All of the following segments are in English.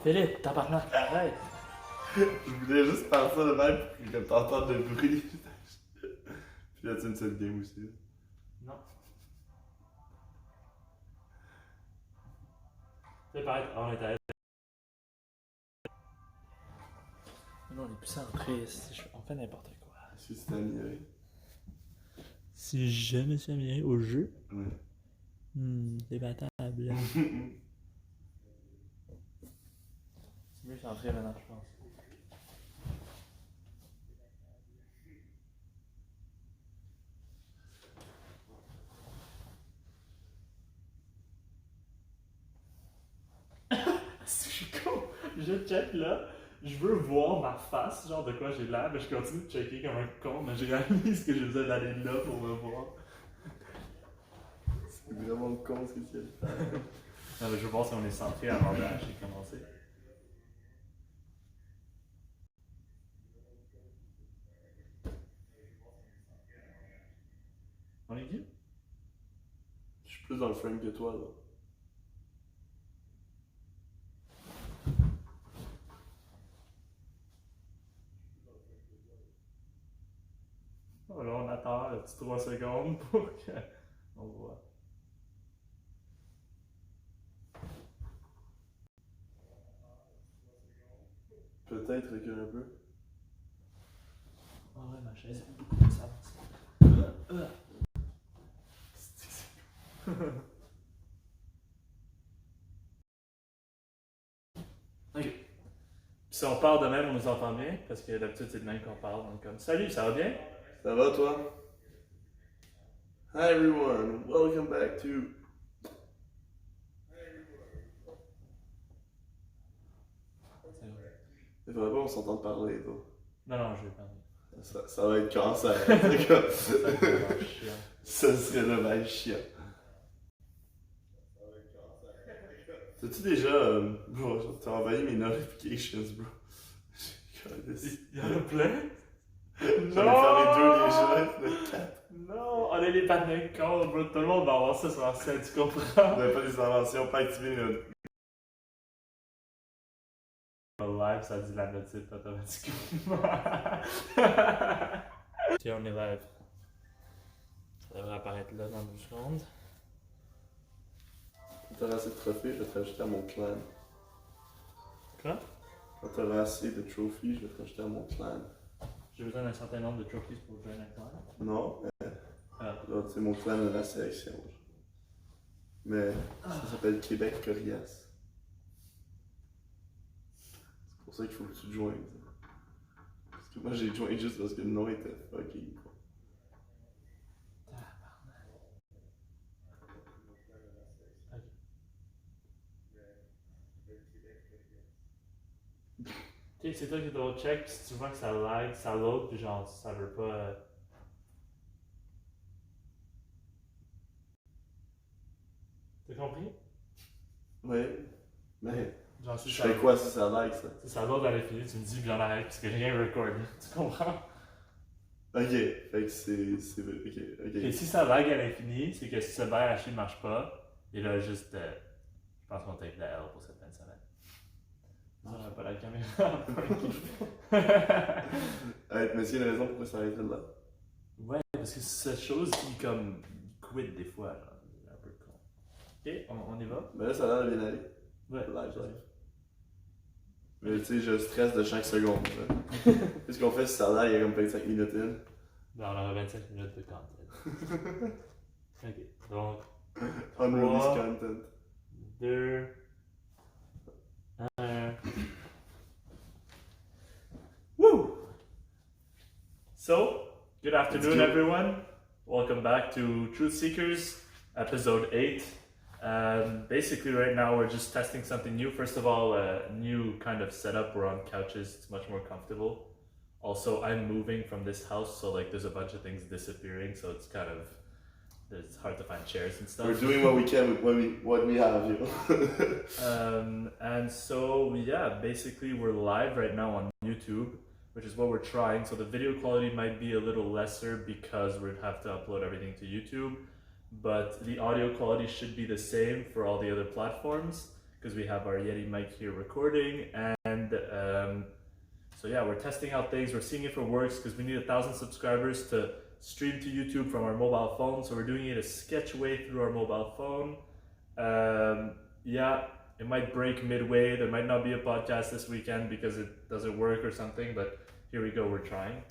Philippe, tabarnak, arrête! Je voulais juste faire ça de même pour que t'entendes le bruit. Puis là, tu une seule game aussi. Là. Non. C'est pareil, on est à... Non, on est plus centré, on fait n'importe quoi. Est-ce que tu t'es amélioré? Si je me suis amélioré au jeu? Ouais. Débattable. C'est mieux centré maintenant, je pense. Si je suis con, je check là, je veux voir ma face, genre de quoi j'ai l'air, mais je continue de checker comme un con, mais j'ai réalisé que j'ai besoin d'aller là pour me voir. C'est vraiment con ce que tu viens de faire. Non, mais je veux voir si on est centré avant de j'ai commencé. On est qui? Je suis plus dans le frame que toi là. Oh là, on attend un petit 3 secondes pour que on voit. Peut-être recule un peu. Ah ouais, ma chaise est beaucoup plus avancée. Ok. Si on parle de même, on nous entend bien, parce que d'habitude c'est de même qu'on parle, donc comme salut, ça va bien? Ça va toi? Hi everyone, welcome back to... Il faudrait pas qu'on s'entende parler toi. Non, je vais parler. Ça va être cancer. Ça serait vraiment chiant. T'as-tu déjà... bro, t'as envoyé mes notifications, bro. Il y en a plein? J'en ai fermé 2 déjà, 4. Non, on est les patins cons, bro. Tout le monde va avoir ça sur la scène, tu comprends? On n'avait pas des inventions, pas activer nos... Live, ça dit la notif automatiquement. Tiens, on est live. Ça devrait apparaître là dans 2 secondes. Quand t'auras assez de trophées, je vais te rajouter à mon clan. Quoi? Quand t'auras assez de trophies, je vais te rajouter à mon clan. J'ai besoin d'un certain nombre de trophies pour jouer un clan. Non, mais... Là, c'est mon clan de la sélection. Mais ça s'appelle Québec Coriace. C'est pour ça qu'il faut que tu te joignes. Parce que moi j'ai joint juste parce que le nom était fucking. Ok, c'est toi qui dois check, puis si tu vois que ça lag, ça load, puis genre ça veut pas. T'as compris? Ouais, mais. Genre, si je fais quoi si ça lag ça? Si ça load à l'infini, tu me dis, puis j'en arrête, parce que j'ai rien recordé. Tu comprends? Ok, fait que c'est. Ok. Et si ça lag à l'infini, c'est que si ce bail haché ne marche pas, et là juste. Je pense qu'on take la L pour cette fin de semaine. Non, j'aurais pas la caméra. Mais c'est une raison pourquoi ça arrêterait là. Ouais, parce que c'est cette chose qui comme quit des fois, genre, c'est un peu con. Ok, on y va? Mais là ça a l'air de bien aller. Ouais. Live. Mais tu sais, je stresse de chaque seconde. Qu'est-ce qu'on fait si ça lag, il y a comme 25 minutes in? Ben, on aura 25 minutes de content. Ok, donc. Unreleased content. 2, 1. Woo! So, good afternoon, everyone. Welcome back to Truth Seekers, episode 8. Basically, right now we're just testing something new. First of all, a new kind of setup. We're on couches. It's much more comfortable. Also, I'm moving from this house, so like there's a bunch of things disappearing. So it's kind of it's hard to find chairs and stuff. We're doing what we can with what we have, you know. And so yeah, basically we're live right now on YouTube, which is what we're trying. So the video quality might be a little lesser because we have to upload everything to YouTube, but the audio quality should be the same for all the other platforms. because we have our Yeti mic here recording, and so yeah, we're testing out things. We're seeing if it works because we need 1,000 subscribers to stream to YouTube from our mobile phone. So we're doing it a sketch way through our mobile phone. Yeah, it might break midway. There might not be a podcast this weekend because it doesn't work or something, but here we go, we're trying.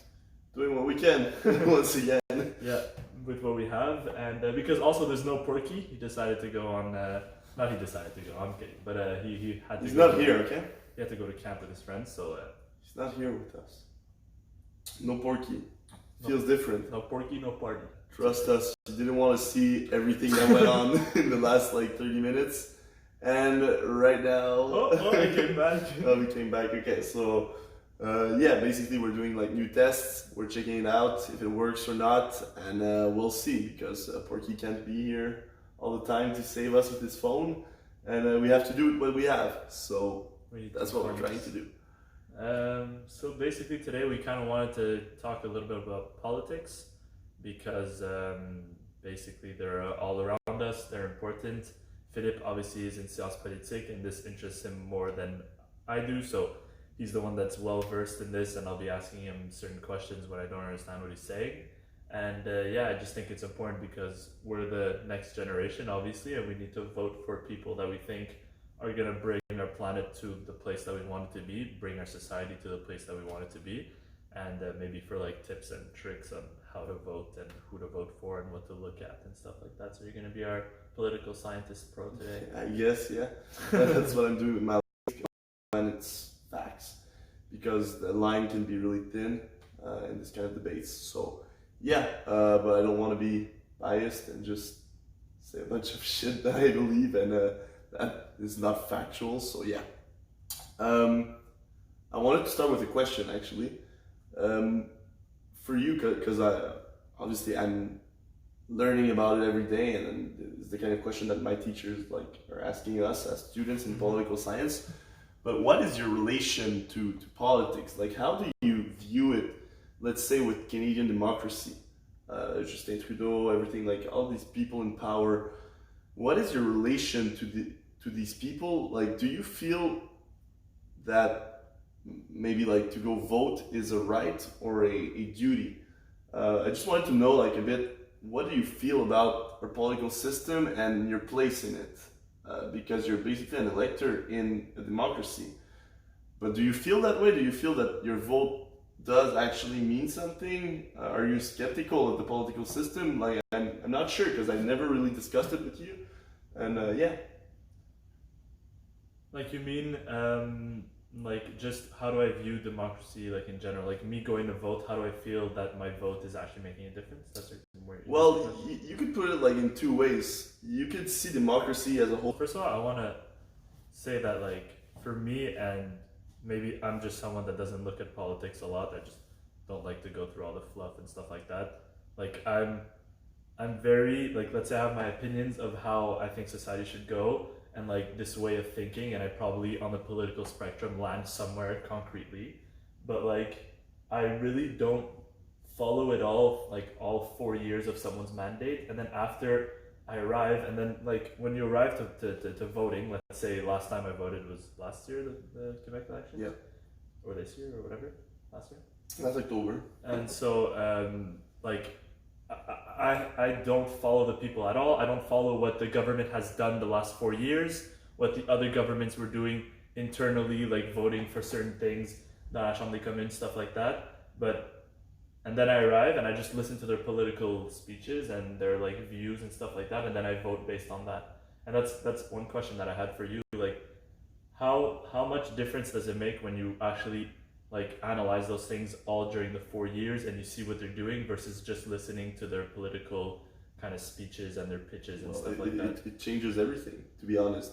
Doing what we can, once again. Yeah, with what we have. And because also there's no Porky, he decided to go on, not he decided to go, I'm kidding, but he had to He's go not here, okay? He had to go to camp with his friends, so... He's not here with us. No Porky. Feels different. No Porky, no party. Trust us, you didn't want to see everything that went on in the last like 30 minutes. And right now... Oh, I came back. Oh, we came back, okay. So, yeah, basically we're doing like new tests. We're checking it out, if it works or not. And we'll see, because Porky can't be here all the time to save us with his phone. And we have to do what we have. So, that's what we're trying to do. So basically today we kind of wanted to talk a little bit about politics because basically they're all around us, they're important. Philippe obviously is in sciences politique and this interests him more than I do, so he's the one that's well versed in this, and I'll be asking him certain questions when I don't understand what he's saying. And yeah, I just think it's important because we're the next generation obviously, and we need to vote for people that we think are going to bring our planet to the place that we want it to be, bring our society to the place that we want it to be, and maybe for like tips and tricks on how to vote and who to vote for and what to look at and stuff like that. So you're going to be our political scientist pro today. I guess, yeah. That's what I'm doing with my life, and it's facts, because the line can be really thin in this kind of debates. So yeah, but I don't want to be biased and just say a bunch of shit that I believe and that is not factual. So yeah, I wanted to start with a question actually, for you, because obviously I'm learning about it every day, and it's the kind of question that my teachers like are asking us as students in political science. But what is your relation to politics? Like, how do you view it, let's say with Canadian democracy, Justin Trudeau, everything, like all these people in power? What is your relation to these people? Like, do you feel that maybe like to go vote is a right or a duty? I just wanted to know like a bit, what do you feel about our political system and your place in it? Because you're basically an elector in a democracy. But do you feel that way? Do you feel that your vote does actually mean something? Are you skeptical of the political system? Like, I'm not sure, because I never really discussed it with you. And yeah. Like you mean, like just how do I view democracy, like in general? Like me going to vote, how do I feel that my vote is actually making a difference? That's where. Well, you could put it like in two ways. You could see democracy as a whole. First of all, I want to say that like for me, and maybe I'm just someone that doesn't look at politics a lot. I just don't like to go through all the fluff and stuff like that. Like I'm very, like, let's say I have my opinions of how I think society should go and like this way of thinking, and I probably on the political spectrum land somewhere concretely, but like I really don't follow it all, like all 4 years of someone's mandate. And then after I arrive, and then like when you arrive to voting, let's say last time I voted was last year, the Quebec election, yeah, or this year or whatever, last year, last October. and so like I don't follow the people at all. I don't follow what the government has done the last 4 years, what the other governments were doing internally, like voting for certain things, the Assemblée commune, stuff like that. And then I arrive and I just listen to their political speeches and their like views and stuff like that, and then I vote based on that. And that's one question that I had for you, like how much difference does it make when you actually like analyze those things all during the 4 years and you see what they're doing versus just listening to their political kind of speeches and their pitches and stuff like that? It changes everything, to be honest.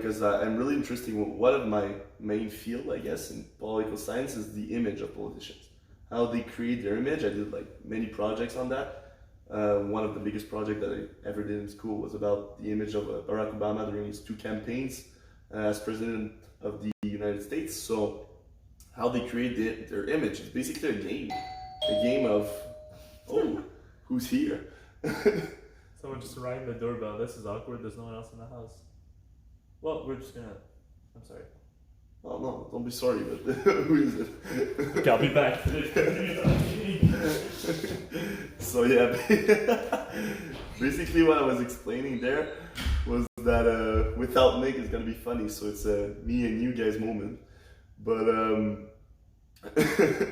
Cause I'm really interested. One of my main field, I guess, in political science is the image of politicians, how they create their image. I did like many projects on that. One of the biggest projects that I ever did in school was about the image of Barack Obama during his 2 campaigns as president of the United States. So how they create their image is basically a game of, oh, who's here? Someone just rang the doorbell. This is awkward. There's no one else in the house. Well, we're just gonna. I'm sorry. Oh no, don't be sorry, but who is it? Okay, I'll be back. So yeah, basically what I was explaining there was that without Nick it's gonna be funny, so it's a me and you guys moment. But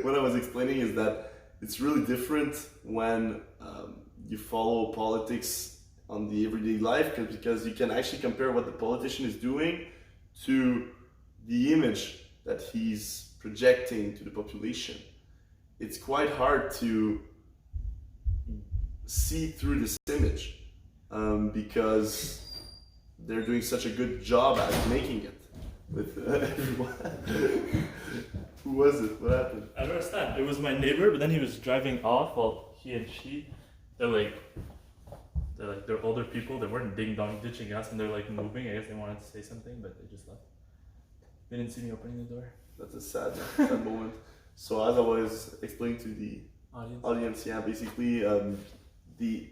what I was explaining is that it's really different when you follow politics on the everyday life, because you can actually compare what the politician is doing to the image that he's projecting to the population. It's quite hard to see through this image because they're doing such a good job at making it with everyone. Who was it? What happened? I don't understand. It was my neighbor, but then he was driving off while he and she, they're older people. They weren't ding dong ditching us, and they're like moving. I guess they wanted to say something, but they just left. They didn't see me opening the door. That's a sad moment. So as I was explaining to the audience, yeah, basically the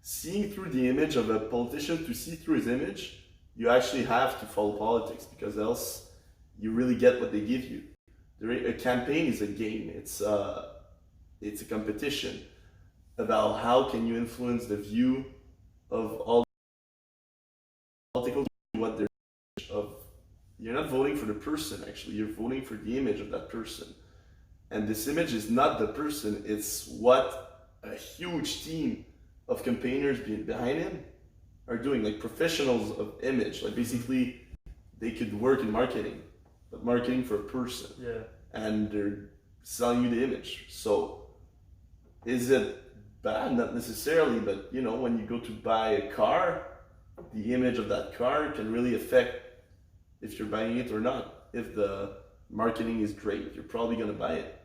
seeing through the image of a politician, to see through his image, you actually have to follow politics, because else you really get what they give you. A campaign is a game. It's a competition about how can you influence the view of all political, what they're of. You're not voting for the person, actually. You're voting for the image of that person. And this image is not the person, it's what a huge team of campaigners behind him are doing, like professionals of image. Like basically, they could work in marketing, but marketing for a person. Yeah. And they're selling you the image. So, is it bad? Not necessarily, but you know, when you go to buy a car, the image of that car can really affect if you're buying it or not. If the marketing is great, you're probably gonna buy it.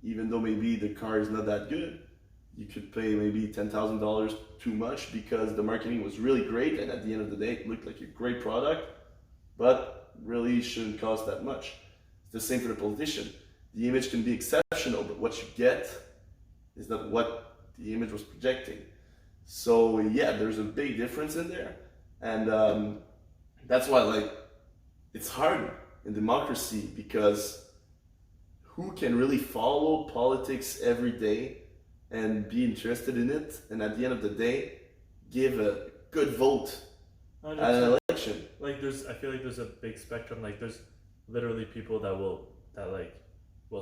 Even though maybe the car is not that good, you could pay maybe $10,000 too much because the marketing was really great, and at the end of the day it looked like a great product, but really shouldn't cost that much. It's the same for the politician. The image can be exceptional, but what you get is not what the image was projecting. So yeah, there's a big difference in there, and that's why, like, it's hard in democracy, because who can really follow politics every day and be interested in it, and at the end of the day give a good vote at an election? Like I feel like there's a big spectrum. Like there's literally people that will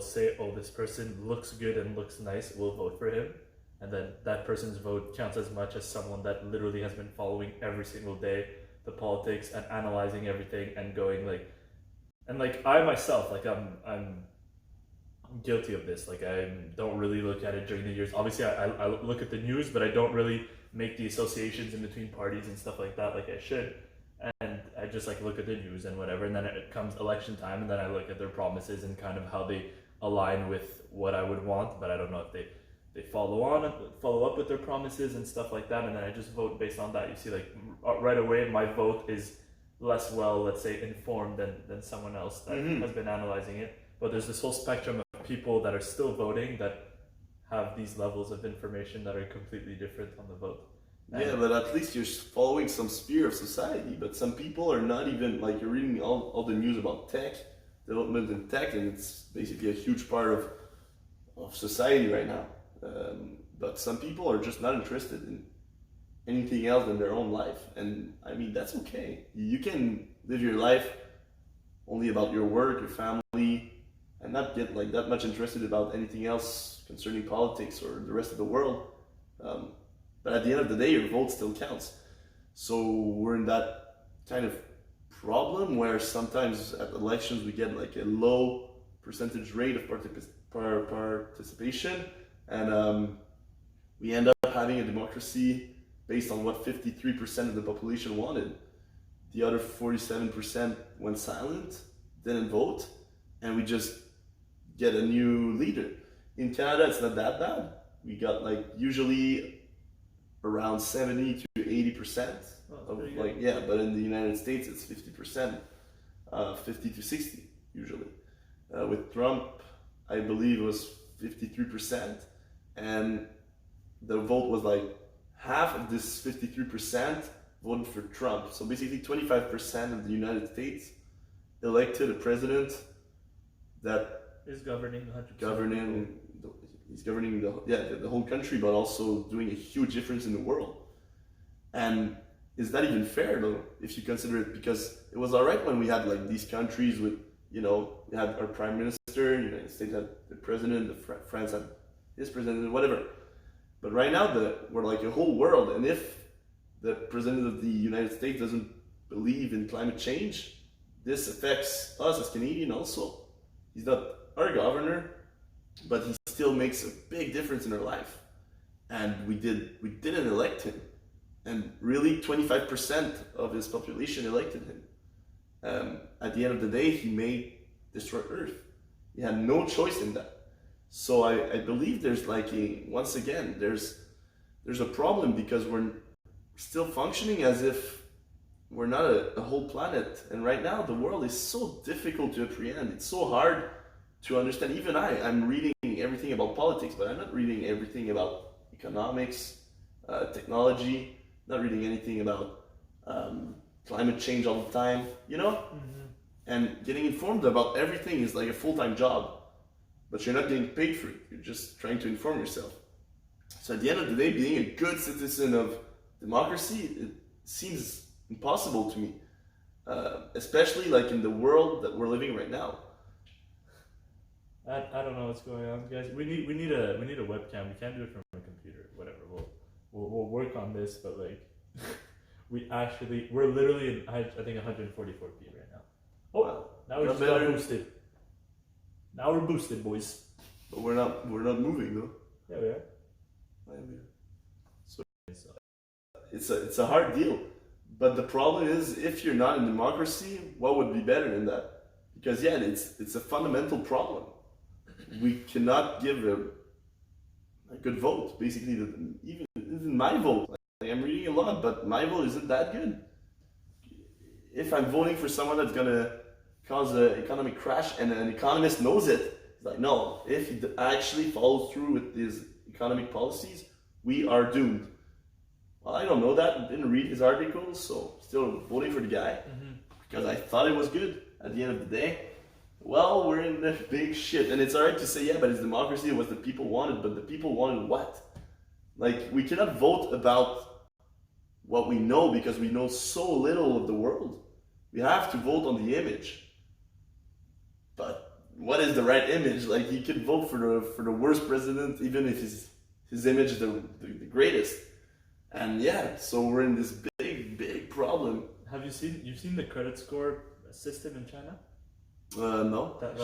say, oh, this person looks good and looks nice, we'll vote for him. And then that person's vote counts as much as someone that literally has been following every single day the politics and analyzing everything and going like, and like I myself, like I'm guilty of this. Like I don't really look at it during the years. Obviously I look at the news, but I don't really make the associations in between parties and stuff like that like I should. And I just like look at the news and whatever, and then it comes election time, and then I look at their promises and kind of how they align with what I would want, but I don't know if they follow up with their promises and stuff like that, and then I just vote based on that. You see, like right away my vote is less well, let's say, informed than someone else that has been analyzing it. But there's this whole spectrum of people that are still voting that have these levels of information that are completely different on the vote. Yeah, but at least you're following some sphere of society. But some people are not even, like, you're reading all the news about tech, development in tech, and it's basically a huge part of society right now. But some people are just not interested in anything else than their own life. And I mean, that's okay. You can live your life only about your work, your family, and not get like that much interested about anything else concerning politics or the rest of the world. But at the end of the day, your vote still counts. So we're in that kind of problem where sometimes at elections we get like a low percentage rate of participation, and we end up having a democracy based on what 53% of the population wanted. The other 47% went silent, didn't vote, and we just get a new leader. In Canada, it's not that bad. We got like usually around 70 to 80% of like, yeah, but in the United States it's 50%, 50 to 60 usually. With Trump, I believe it was 53%, and the vote was like half of this 53% voted for Trump. So basically 25% of the United States elected a president that is governing 100%. He's governing the whole country, but also doing a huge difference in the world. And is that even fair though, if you consider it? Because it was all right when we had like these countries with, we had our prime minister, United States had the president, France had his president, whatever. But right now we're like a whole world, and if the president of the United States doesn't believe in climate change, this affects us as Canadian also. He's not our governor, but he still makes a big difference in our life. And we didn't elect him. And really 25% of his population elected him. At the end of the day, he may destroy Earth. He had no choice in that. So I believe there's once again, there's a problem because we're still functioning as if we're not a whole planet. And right now the world is so difficult to apprehend. It's so hard to understand. Even I'm reading everything about politics, but I'm not reading everything about economics, technology, not reading anything about climate change all the time, Mm-hmm. And getting informed about everything is like a full-time job, but you're not getting paid for it. You're just trying to inform yourself. So at the end of the day, being a good citizen of democracy, it seems impossible to me, especially like in the world that we're living right now. I don't know what's going on, guys. We need a webcam. We can't do it from a computer. Whatever. We'll work on this, but like we're literally in I think 144p right now. Oh, wow. Now we just got boosted. Now we're boosted, boys. But we're not moving though. Yeah, we are. So it's a hard deal. But the problem is, if you're not in democracy, what would be better than that? Because it's a fundamental problem. We cannot give a good vote. Basically, even my vote. Like, I'm reading a lot, but my vote isn't that good. If I'm voting for someone that's gonna cause an economic crash, and an economist knows it, it's like, no, if he actually follows through with his economic policies, we are doomed. Well, I don't know that. Didn't read his articles, so still voting for the guy because I thought it was good. At the end of the day, well, we're in the big shit, and it's alright to say, yeah, but it's democracy. It was the people wanted, but the people wanted what? Like, we cannot vote about what we know because we know so little of the world. We have to vote on the image. But what is the right image? Like, you could vote for the worst president, even if his image is the greatest. And so we're in this big problem. Have you've seen the credit score system in China? No. That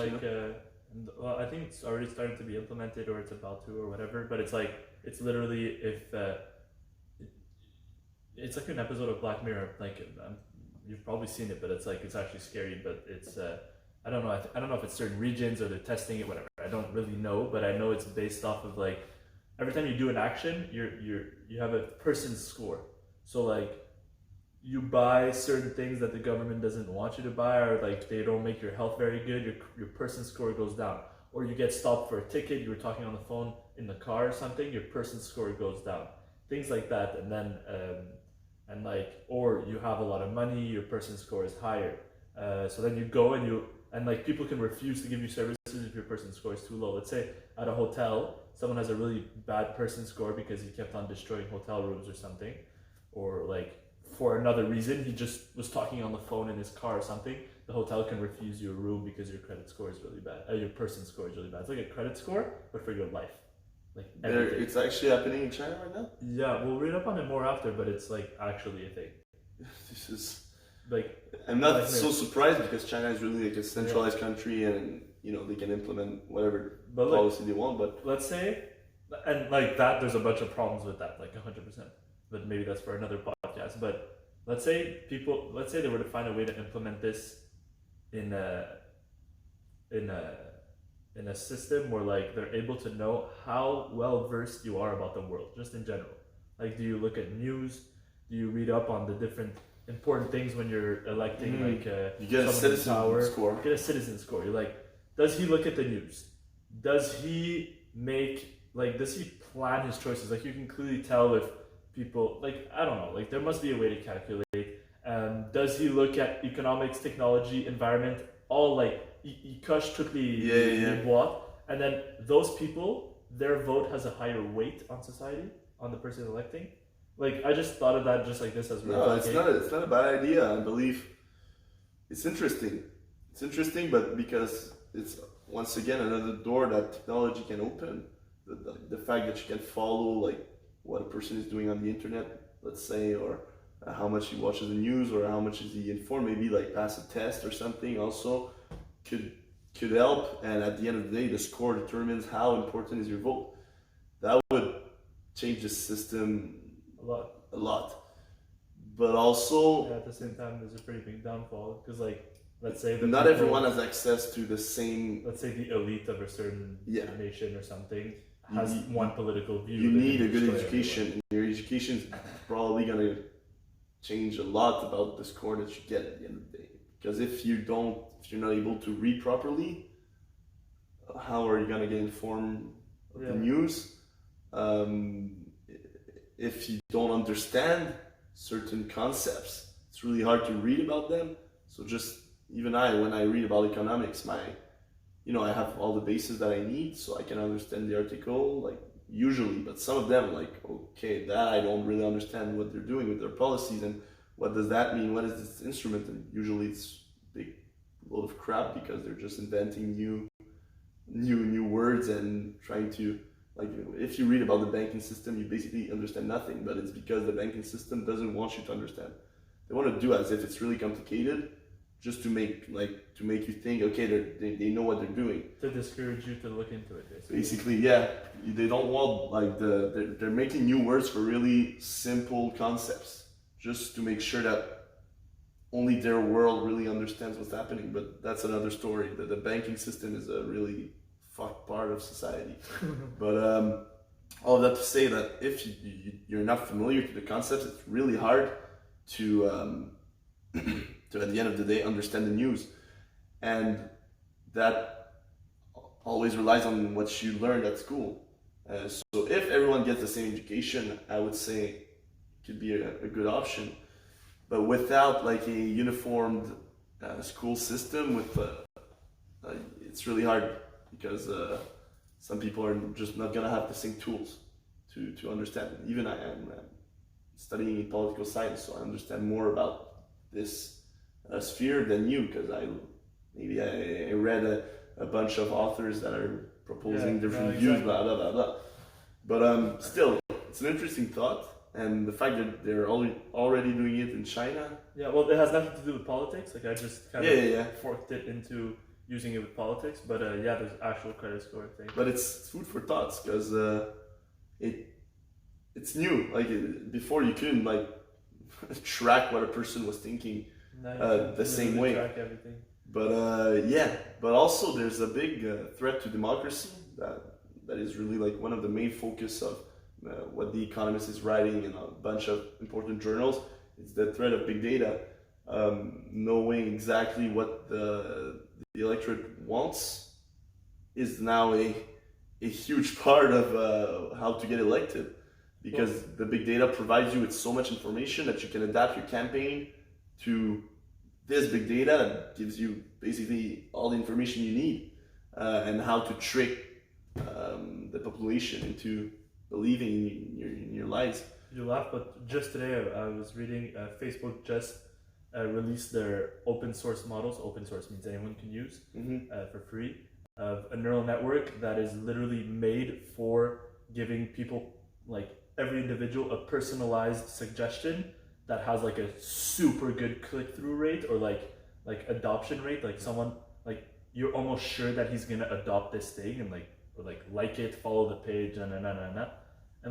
well, I think it's already starting to be implemented, or it's about to, or whatever. But it's literally if it's like an episode of Black Mirror. Like you've probably seen it, but it's actually scary. But it's I don't know. I don't know if it's certain regions or they're testing it, whatever. I don't really know, but I know it's based off of like every time you do an action, you have a person's score. So like you buy certain things that the government doesn't want you to buy, or like they don't make your health very good, your person's score goes down. Or you get stopped for a ticket, you were talking on the phone in the car or something, your person's score goes down. Things like that. And then or you have a lot of money, your person's score is higher. So then you go and like people can refuse to give you services if your person's score is too low. Let's say at a hotel, someone has a really bad person score because he kept on destroying hotel rooms or something, or like for another reason, he just was talking on the phone in his car or something. The hotel can refuse you a room because your credit score is really bad. Your person score is really bad. It's like a credit score, but for your life. Like it's actually happening in China right now? Yeah, we'll read up on it more after, but it's like actually a thing. This is like, I'm not so surprised because China is really like a centralized country, and they can implement whatever policy they want. But let's say, and like that, there's a bunch of problems with that, like 100%. But maybe that's for another podcast. But let's say they were to find a way to implement this in a system where like they're able to know how well versed you are about the world, just in general. Like, do you look at news? Do you read up on the different important things when you're electing? Like you get a citizen score. Get a citizen score. You're like, does he look at the news? Does he plan his choices? Like, you can clearly tell if people, like, I don't know, like there must be a way to calculate. Does he look at economics, technology, environment, all like il coche toutes les boîtes, and then those people, their vote has a higher weight on society, on the person electing. Like I just thought of that just like this as well. No, it's not a bad idea. I believe it's interesting. It's interesting, but because it's once again another door that technology can open. The fact that you can follow like what a person is doing on the internet, let's say, or how much he watches the news, or how much is he informed, maybe like pass a test or something, also could help. And at the end of the day, the score determines how important is your vote. That would change the system a lot. But also, at the same time, there's a pretty big downfall because, like, let's say not everyone has access to the same. Let's say the elite of a certain nation or something has one political view. You need a good education. Your education is probably gonna change a lot about the score that you get at the end of the day. Because if you're not able to read properly, how are you gonna get informed of the news? If you don't understand certain concepts, it's really hard to read about them. So just even when I read about economics, I have all the bases that I need, so I can understand the article, like usually. But some of them, like, okay, that I don't really understand what they're doing with their policies, and what does that mean? What is this instrument? And usually it's a big load of crap because they're just inventing new words and trying to, like, if you read about the banking system, you basically understand nothing. But it's because the banking system doesn't want you to understand. They want to do as if it's really complicated, just to make you think, okay, they know what they're doing. To discourage you to look into it, basically. Basically, yeah. They don't want, like, they're making new words for really simple concepts, just to make sure that only their world really understands what's happening. But that's another story. The banking system is a really fucked part of society. But all that to say that if you're not familiar with the concepts, it's really hard to at the end of the day understand the news, and that always relies on what you learned at school. So if everyone gets the same education, I would say it could be a good option. But without like a uniformed school system, it's really hard because some people are just not gonna have the same tools to understand. Even I am studying political science, so I understand more about this sphere than you, because I read a bunch of authors that are proposing different views, blah blah blah blah. But still, it's an interesting thought, and the fact that they're already doing it in China. Yeah, well, it has nothing to do with politics. Like I just kind of forked it into using it with politics, but there's actual credit score thing. But it's food for thoughts because it's new. Like before, you couldn't like track what a person was thinking the same way. Track everything. But also there's a big threat to democracy that is really like one of the main focus of what The Economist is writing in a bunch of important journals. It's the threat of big data, knowing exactly what the electorate wants is now a huge part of how to get elected, because the big data provides you with so much information that you can adapt your campaign to this big data that gives you basically all the information you need, and how to trick the population into believing in your lies. You laugh, but just today I was reading Facebook just released their open source models. Open source means anyone can use for free, of a neural network that is literally made for giving people, like every individual, a personalized suggestion that has like a super good click-through rate, or like adoption rate. Like someone, like you're almost sure that he's gonna adopt this thing and like it, follow the page, and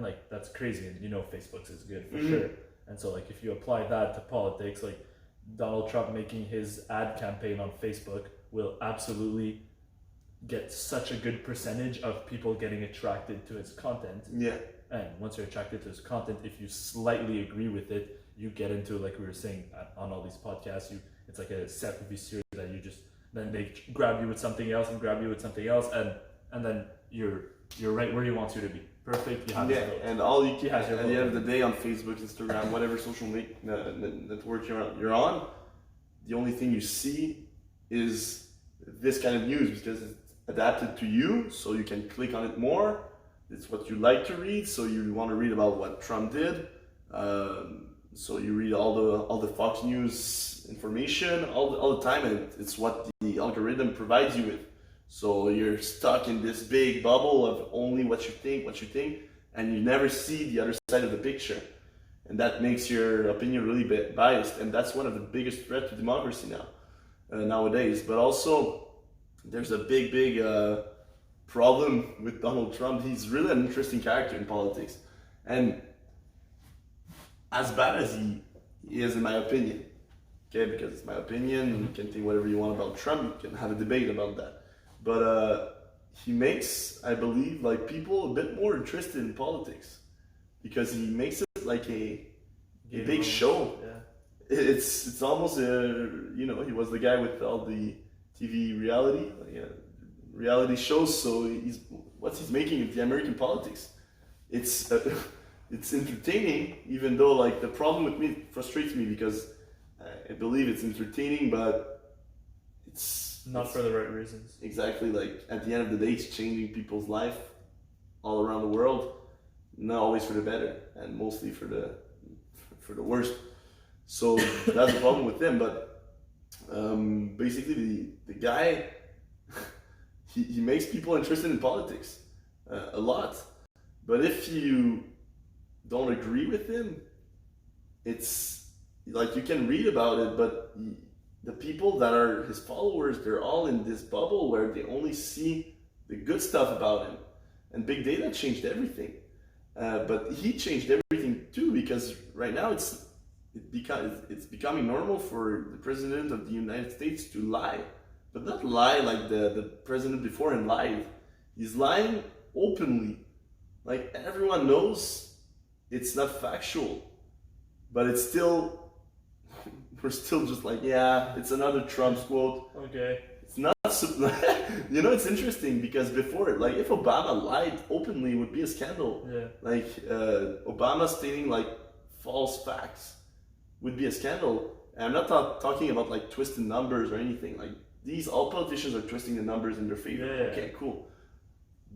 like that's crazy. And Facebook's is good for sure. And so like if you apply that to politics, like Donald Trump making his ad campaign on Facebook will absolutely get such a good percentage of people getting attracted to his content. Yeah. And once you're attracted to his content, if you slightly agree with it, you get into, like we were saying on all these podcasts, it's like a cercle vicieux that then they grab you with something else and grab you with something else, and then you're you're right where he wants you to be. Perfect. You have his vote. And all you He can has your at the vote. end of the day on Facebook, Instagram, whatever social network you're on, the only thing you see is this kind of news because it's adapted to you, so you can click on it more. It's what you like to read, so you want to read about what Trump did. So you read all the Fox News information all the time, and it's what the algorithm provides you with. So you're stuck in this big bubble of only what you think, and you never see the other side of the picture. And that makes your opinion really biased, and that's one of the biggest threats to democracy nowadays. But also, there's a big problem with Donald Trump. He's really an interesting character in politics, and as bad as he is, in my opinion, okay, because it's my opinion, you can think whatever you want about Trump, you can have a debate about that. But he makes, I believe, like people a bit more interested in politics because he makes it like a big show. Yeah. It's almost he was the guy with all the TV reality shows. So he's making in the American politics. It's entertaining, even though like the problem with me frustrates me because I believe it's entertaining, but it's not for the right reasons. Exactly, like at the end of the day, it's changing people's life all around the world, not always for the better, and mostly for the worst. So that's the problem with him. But basically, the guy he makes people interested in politics a lot. But if you don't agree with him, it's like you can read about it, but the people that are his followers, they're all in this bubble where they only see the good stuff about him. And big data changed everything. But he changed everything too, because right now it's becoming normal for the president of the United States to lie. But not lie like the president before him lied. He's lying openly. Like everyone knows it's not factual. But it's still... We're still just like, yeah, it's another Trump's quote. Okay. It's not, it's interesting because before, like, if Obama lied openly, it would be a scandal. Yeah. Like, Obama stating, like, false facts would be a scandal. And I'm not talking about, like, twisted numbers or anything. Like, all politicians are twisting the numbers in their favor. Yeah. Okay, cool.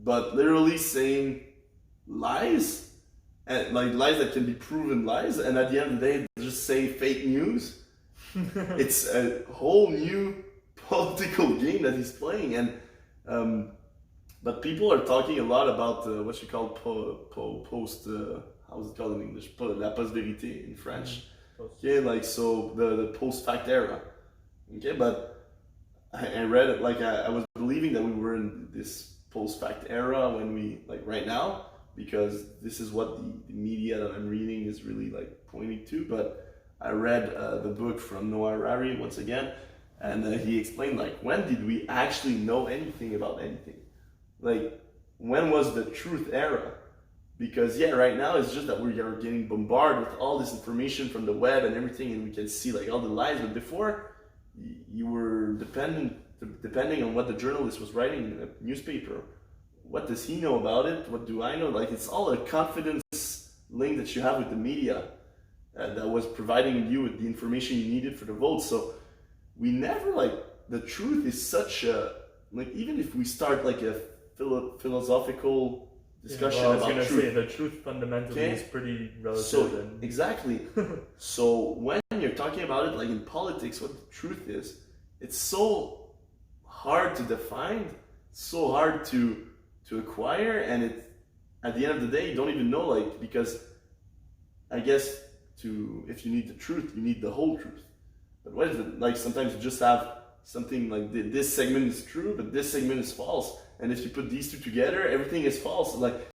But literally saying lies, and like lies that can be proven lies, and at the end of the day, just say fake news. It's a whole new political game that he's playing, and but people are talking a lot about what you call post. How's it called in English? La post-vérité in French. Okay, like so the post-fact era. Okay, but I read it like I was believing that we were in this post-fact era when we like right now, because this is what the media that I'm reading is really like pointing to. But I read the book from Noah Harari once again, and he explained like when did we actually know anything about anything? Like when was the truth era? Because yeah, right now it's just that we are getting bombarded with all this information from the web and everything, and we can see like all the lies. But before, you were depending on what the journalist was writing in a newspaper. What does he know about it? What do I know? Like it's all a confidence link that you have with the media that was providing you with the information you needed for the vote. So we never like the truth is such a like even if we start like a philosophical discussion I was about gonna truth. say the truth fundamentally is pretty relative. So exactly. So when you're talking about it like in politics, what the truth is, it's so hard to define, so hard to acquire, and it at the end of the day you don't even know, like, because I guess if you need the truth, you need the whole truth. But what is it like? Sometimes you just have something like this segment is true, but this segment is false. And if you put these two together, everything is false. Like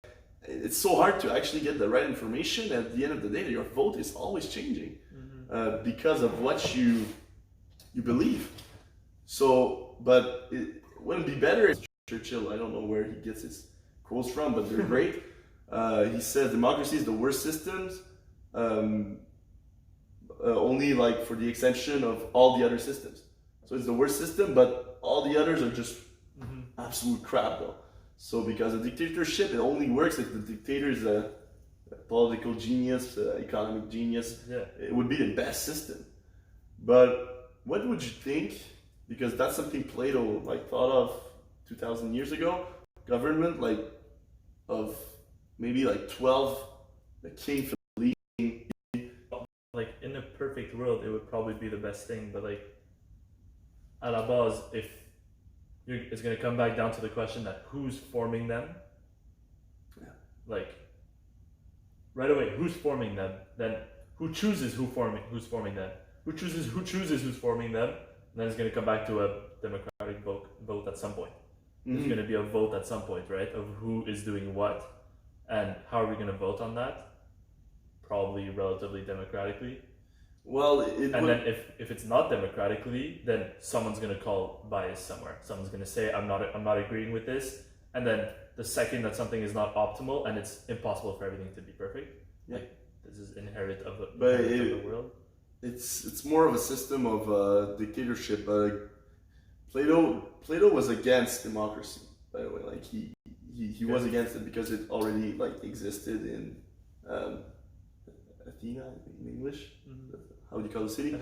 it's so hard to actually get the right information. At the end of the day, your vote is always changing because of what you believe. So, but it wouldn't be better if Churchill, I don't know where he gets his quotes from, but they're great. He says democracy is the worst systems, only like for the exception of all the other systems. So it's the worst system, but all the others are just absolute crap though. So because a dictatorship, it only works if the dictator is a political genius, economic genius. Yeah. It would be the best system. But what would you think? Because that's something Plato like thought of 2,000 years ago. Government like of maybe like 12, the king for leading. Like in a perfect world, it would probably be the best thing. But like, à la base, if it's gonna come back down to the question that who's forming them. Yeah. Like, right away, who's forming them? Then who chooses who's forming them? Who chooses who's forming them? And then it's gonna come back to a democratic vote at some point. There's going to be a vote at some point, right, of who is doing what, and how are we going to vote on that? Probably relatively democratically. Well, then if it's not democratically, then someone's going to call bias somewhere. Someone's going to say, I'm not agreeing with this. And then the second that something is not optimal and it's impossible for everything to be perfect, like this is inherent of the world. It's more of a system of dictatorship. Plato was against democracy, by the way. Like he was against it because it already like existed in Athena in English. Mm-hmm. How do you call the city?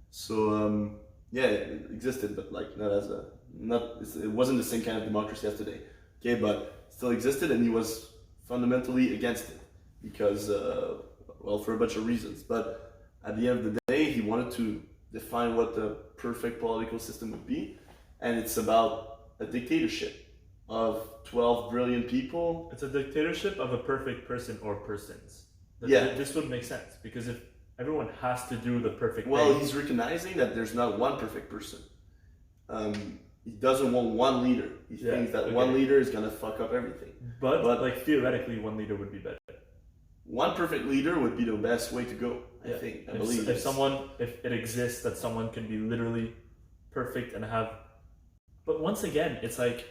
So it existed, but like it wasn't the same kind of democracy as today. Okay, but it still existed, and he was fundamentally against it because for a bunch of reasons. But at the end of the day, he wanted to define what the perfect political system would be. And it's about a dictatorship of 12 brilliant people. It's a dictatorship of a perfect person or persons. This would make sense because if everyone has to do the perfect thing. He's recognizing that there's not one perfect person. He doesn't want one leader. He thinks that one leader is going to fuck up everything. But like theoretically, one leader would be better. One perfect leader would be the best way to go, I think. I believe if it exists that someone can be literally perfect and have. But once again, it's like,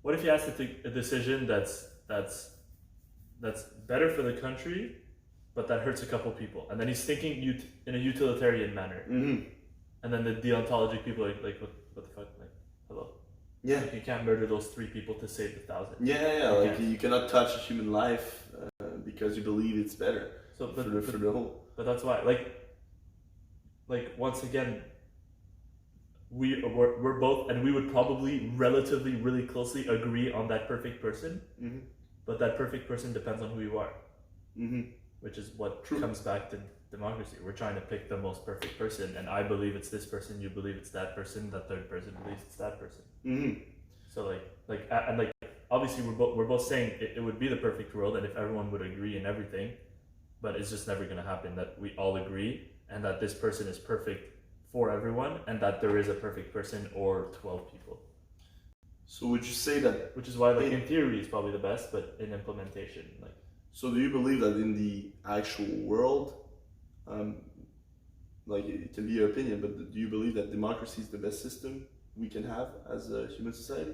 what if you ask to take a decision that's better for the country, but that hurts a couple people, and then he's thinking in a utilitarian manner, and then the deontologic people are like, what the fuck, like, hello, like, you can't murder those 3 people to save 1,000. You cannot touch a human life because you believe it's better. So for the whole. But that's why, like once again. We're both, and we would probably relatively really closely agree on that perfect person, but that perfect person depends on who you are, which is what comes back to democracy. We're trying to pick the most perfect person, and I believe it's this person, you believe it's that person, that third person believes it's that person. So like obviously we're both saying it would be the perfect world, and if everyone would agree in everything, but it's just never going to happen that we all agree and that this person is perfect for everyone, and that there is a perfect person or 12 people. So would you say that? Which is why, like, in theory, it's probably the best, but in implementation, like. So do you believe that in the actual world, like it can be your opinion, but do you believe that democracy is the best system we can have as a human society?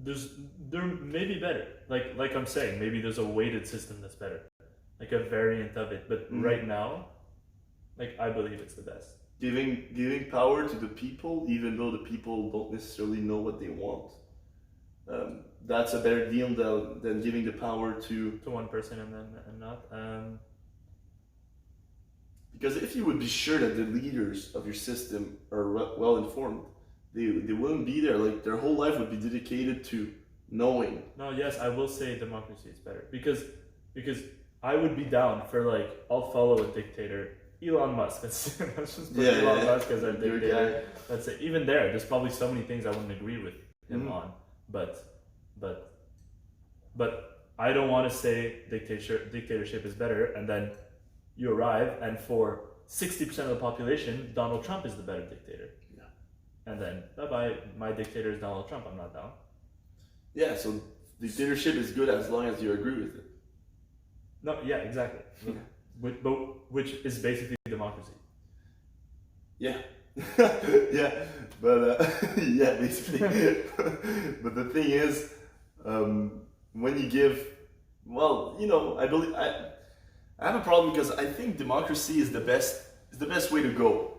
There may be better. Like I'm saying, maybe there's a weighted system that's better, like a variant of it. But right now, like I believe it's the best. Giving power to the people, even though the people don't necessarily know what they want. That's a better deal than giving the power to one person and not. Because if you would be sure that the leaders of your system are well informed, they wouldn't be there. Like their whole life would be dedicated to knowing. No, yes, I will say democracy is better because I would be down for like I'll follow a dictator. Elon Musk. Let's just put Elon Musk as our dictator. That's it. Even there's probably so many things I wouldn't agree with him on. But I don't want to say dictatorship is better, and then you arrive, and for 60% of the population, Donald Trump is the better dictator. Yeah. And then bye-bye, my dictator is Donald Trump. I'm not down. Yeah. So dictatorship is good as long as you agree with it. No. Yeah. Exactly. Which is basically democracy. Yeah. Yeah, but basically. But the thing is, when you give, I have a problem because I think democracy is the best way to go.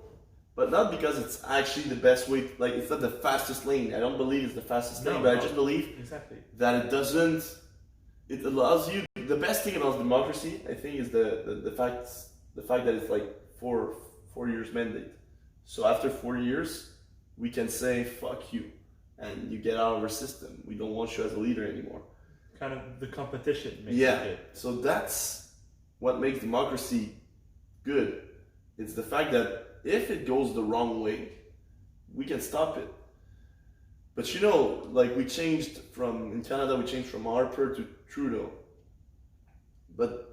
but not because it's actually the best way. Like it's not the fastest lane. I don't believe it's the fastest lane, but I just believe that it doesn't. It allows you. The best thing about democracy, I think, is the fact that it's like four years mandate. So after 4 years, we can say fuck you, and you get out of our system. We don't want you as a leader anymore. Kind of the competition makes it good. So that's what makes democracy good. It's the fact that if it goes the wrong way, we can stop it. But you know, like in Canada, we changed from Harper to Trudeau. But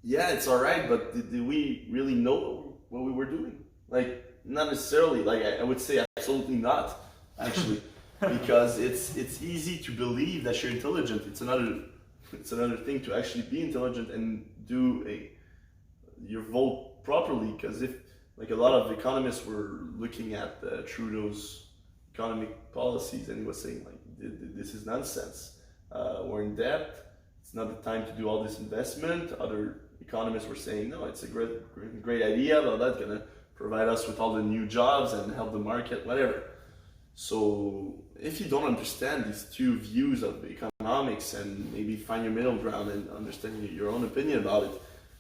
yeah, it's alright, but did we really know what we were doing? Like, not necessarily. Like, I would say absolutely not, actually. Because it's easy to believe that you're intelligent. It's another thing to actually be intelligent and do your vote properly. Because if, like, a lot of economists were looking at Trudeau's economic policies, and he was saying, like, this is nonsense. We're in debt. It's not the time to do all this investment. Other economists were saying, no, it's a great idea, but that's gonna provide us with all the new jobs and help the market, whatever. So if you don't understand these two views of economics and maybe find your middle ground and understand your own opinion about it,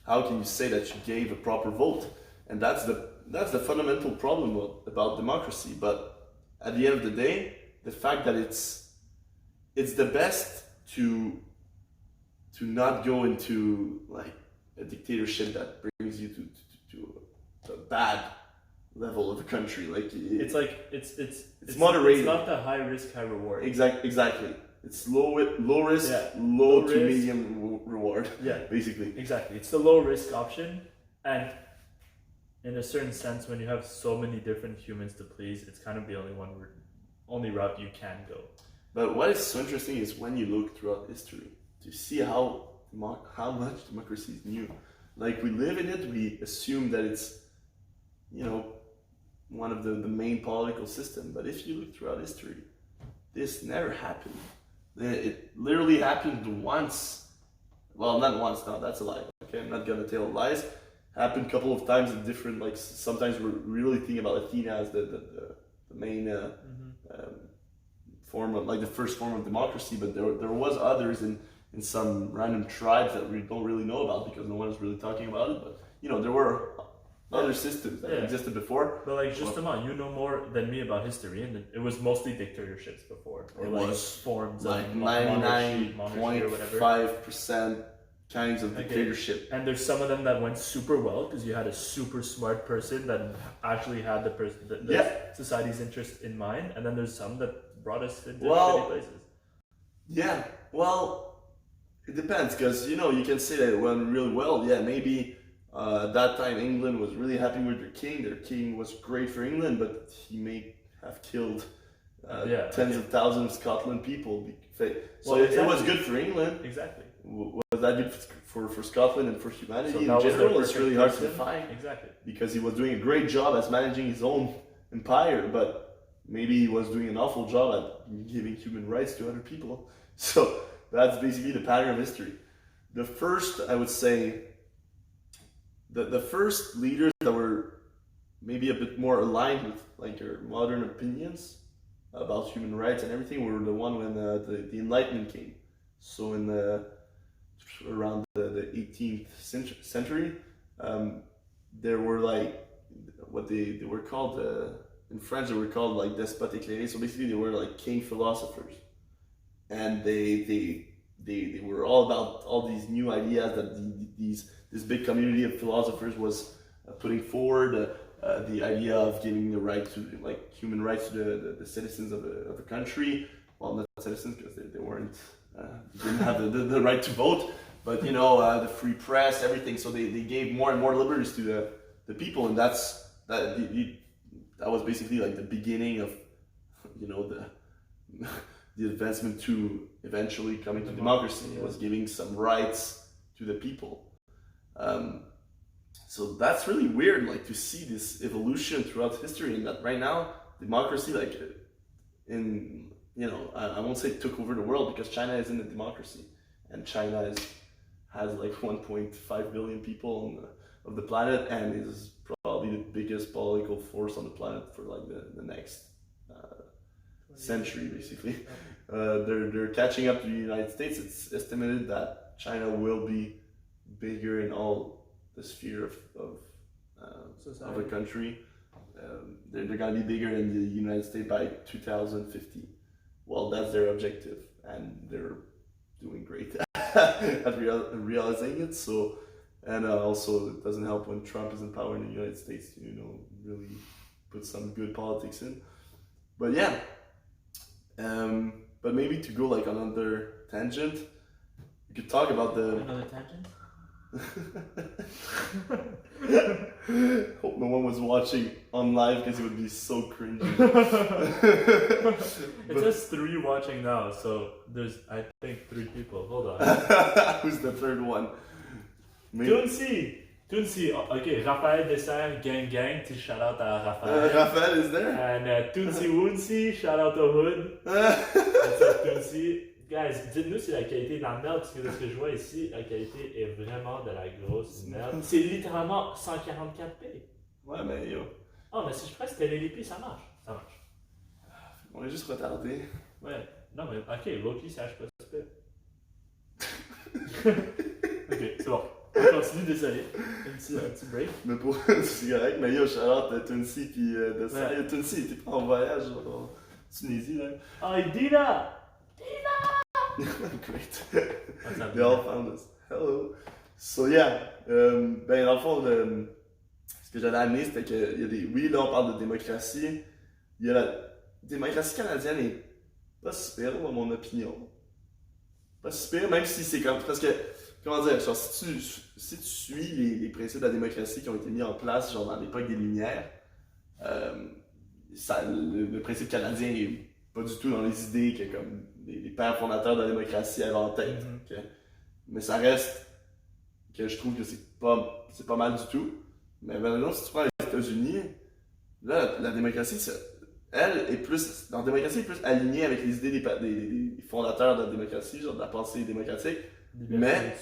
how can you say that you gave a proper vote? And that's the fundamental problem about democracy. But at the end of the day, the fact that it's the best to not go into like a dictatorship that brings you to a bad level of a country. Like it's moderated. It's not the high risk, high reward. Exactly. It's low risk, low to medium reward. Yeah, basically. Exactly. It's the low risk option, and in a certain sense, when you have so many different humans to please, it's kind of the only route you can go. But what is so interesting is when you look throughout history to see how much democracy is new. Like we live in it, we assume that it's, you know, one of the main political system. But if you look throughout history, this never happened. It literally happened once. Well, not once. No, that's a lie. Okay, I'm not gonna tell lies. Happened a couple of times in different. Like sometimes we're really thinking about Athena as the main form of, like the first form of democracy. But there was others in some random tribes that we don't really know about because no one is really talking about it. But you know, there were other systems that existed before. But like, justement, you know more than me about history, and it was mostly dictatorships before, or like forms like of 99.5% kinds of dictatorship. And there's some of them that went super well because you had a super smart person that actually had the society's interest in mind, and then there's some that brought us into shitty places. Yeah, well, it depends, because you know, you can say that it went really well. Yeah, maybe at that time England was really happy with their king. Their king was great for England, but he may have killed tens of thousands of Scotland people. So it was good for England. Exactly. Was that good for Scotland and for humanity in general? It's really hard to define. Exactly. Because he was doing a great job as managing his own empire, but maybe he was doing an awful job at giving human rights to other people. So that's basically the pattern of history. The first, I would say, the first leaders that were maybe a bit more aligned with like your modern opinions about human rights and everything were the one when the Enlightenment came. So in around the 18th century, there were like what they were called in French. They were called like despotes éclairés. So basically, they were like king philosophers, and they were all about all these new ideas that this big community of philosophers was putting forward. The idea of giving the right to like human rights to the citizens of a country. Well, not citizens because they weren't didn't have the right to vote, but you know, the free press, everything. So they gave more and more liberties to the people, and that was basically like the beginning of, you know, the advancement to eventually coming to democracy. It was giving some rights to the people. So that's really weird, like to see this evolution throughout history, and that right now democracy, like in, you know, I won't say took over the world because China isn't a democracy, and China has like 1.5 billion people of the planet and is probably probably the biggest political force on the planet for like the next century, basically. They're catching up to the United States. It's estimated that China will be bigger in all the sphere of a country. They're going to be bigger than the United States by 2050. Well, that's their objective, and they're doing great at realizing it. So, and also it doesn't help when Trump is in power in the United States. You know, really put some good politics in. But yeah, but maybe to go like on another tangent, we could talk about the another tangent. Hope no one was watching on live because it would be so cringy. It says 3 watching now, so there's I think 3 people. Hold on. Who's the third one? Tunsi. Okay, Raphaël Dessert, gang, shout out à Raphaël. Raphaël is there? And Tunsi Woonsi, shout out to Hood. What's up, Tunsi? Guys, dites-nous si la qualité est dans la merde, parce que de ce que je vois ici, la qualité est vraiment de la grosse merde. C'est littéralement 144p. Ouais, mais yo. Oh, mais si je presse TLP, ça marche. Ça marche. On est juste retardé. Ouais. Non, mais ok, Loki, ça pas super. Ok, c'est bon. On continue, désolé. Un petit break. Mais pour c'est correct, mais yo, shout-out à Tunsi pis de ça. Yo, Tunsi, t'es pas en voyage en Tunisie, là? Oh, Dina! Great. They all found us. Hello. So yeah, ben dans le fond, ce que j'avais amené, c'était que y a des, oui, là on parle de démocratie. Il y a la démocratie canadienne est pas super, dans mon opinion. Pas super, même si c'est comme, parce que, comment dire, genre, si tu suis les principes de la démocratie qui ont été mis en place, genre dans l'époque des Lumières, le principe canadien est pas du tout dans les idées que comme les pères fondateurs de la démocratie avaient en tête. Okay? Mais ça reste que je trouve que c'est pas mal du tout. Mais maintenant, si tu prends les États-Unis, là, la démocratie, elle est plus alignée avec les idées des fondateurs de la démocratie, genre de la pensée démocratique. Mais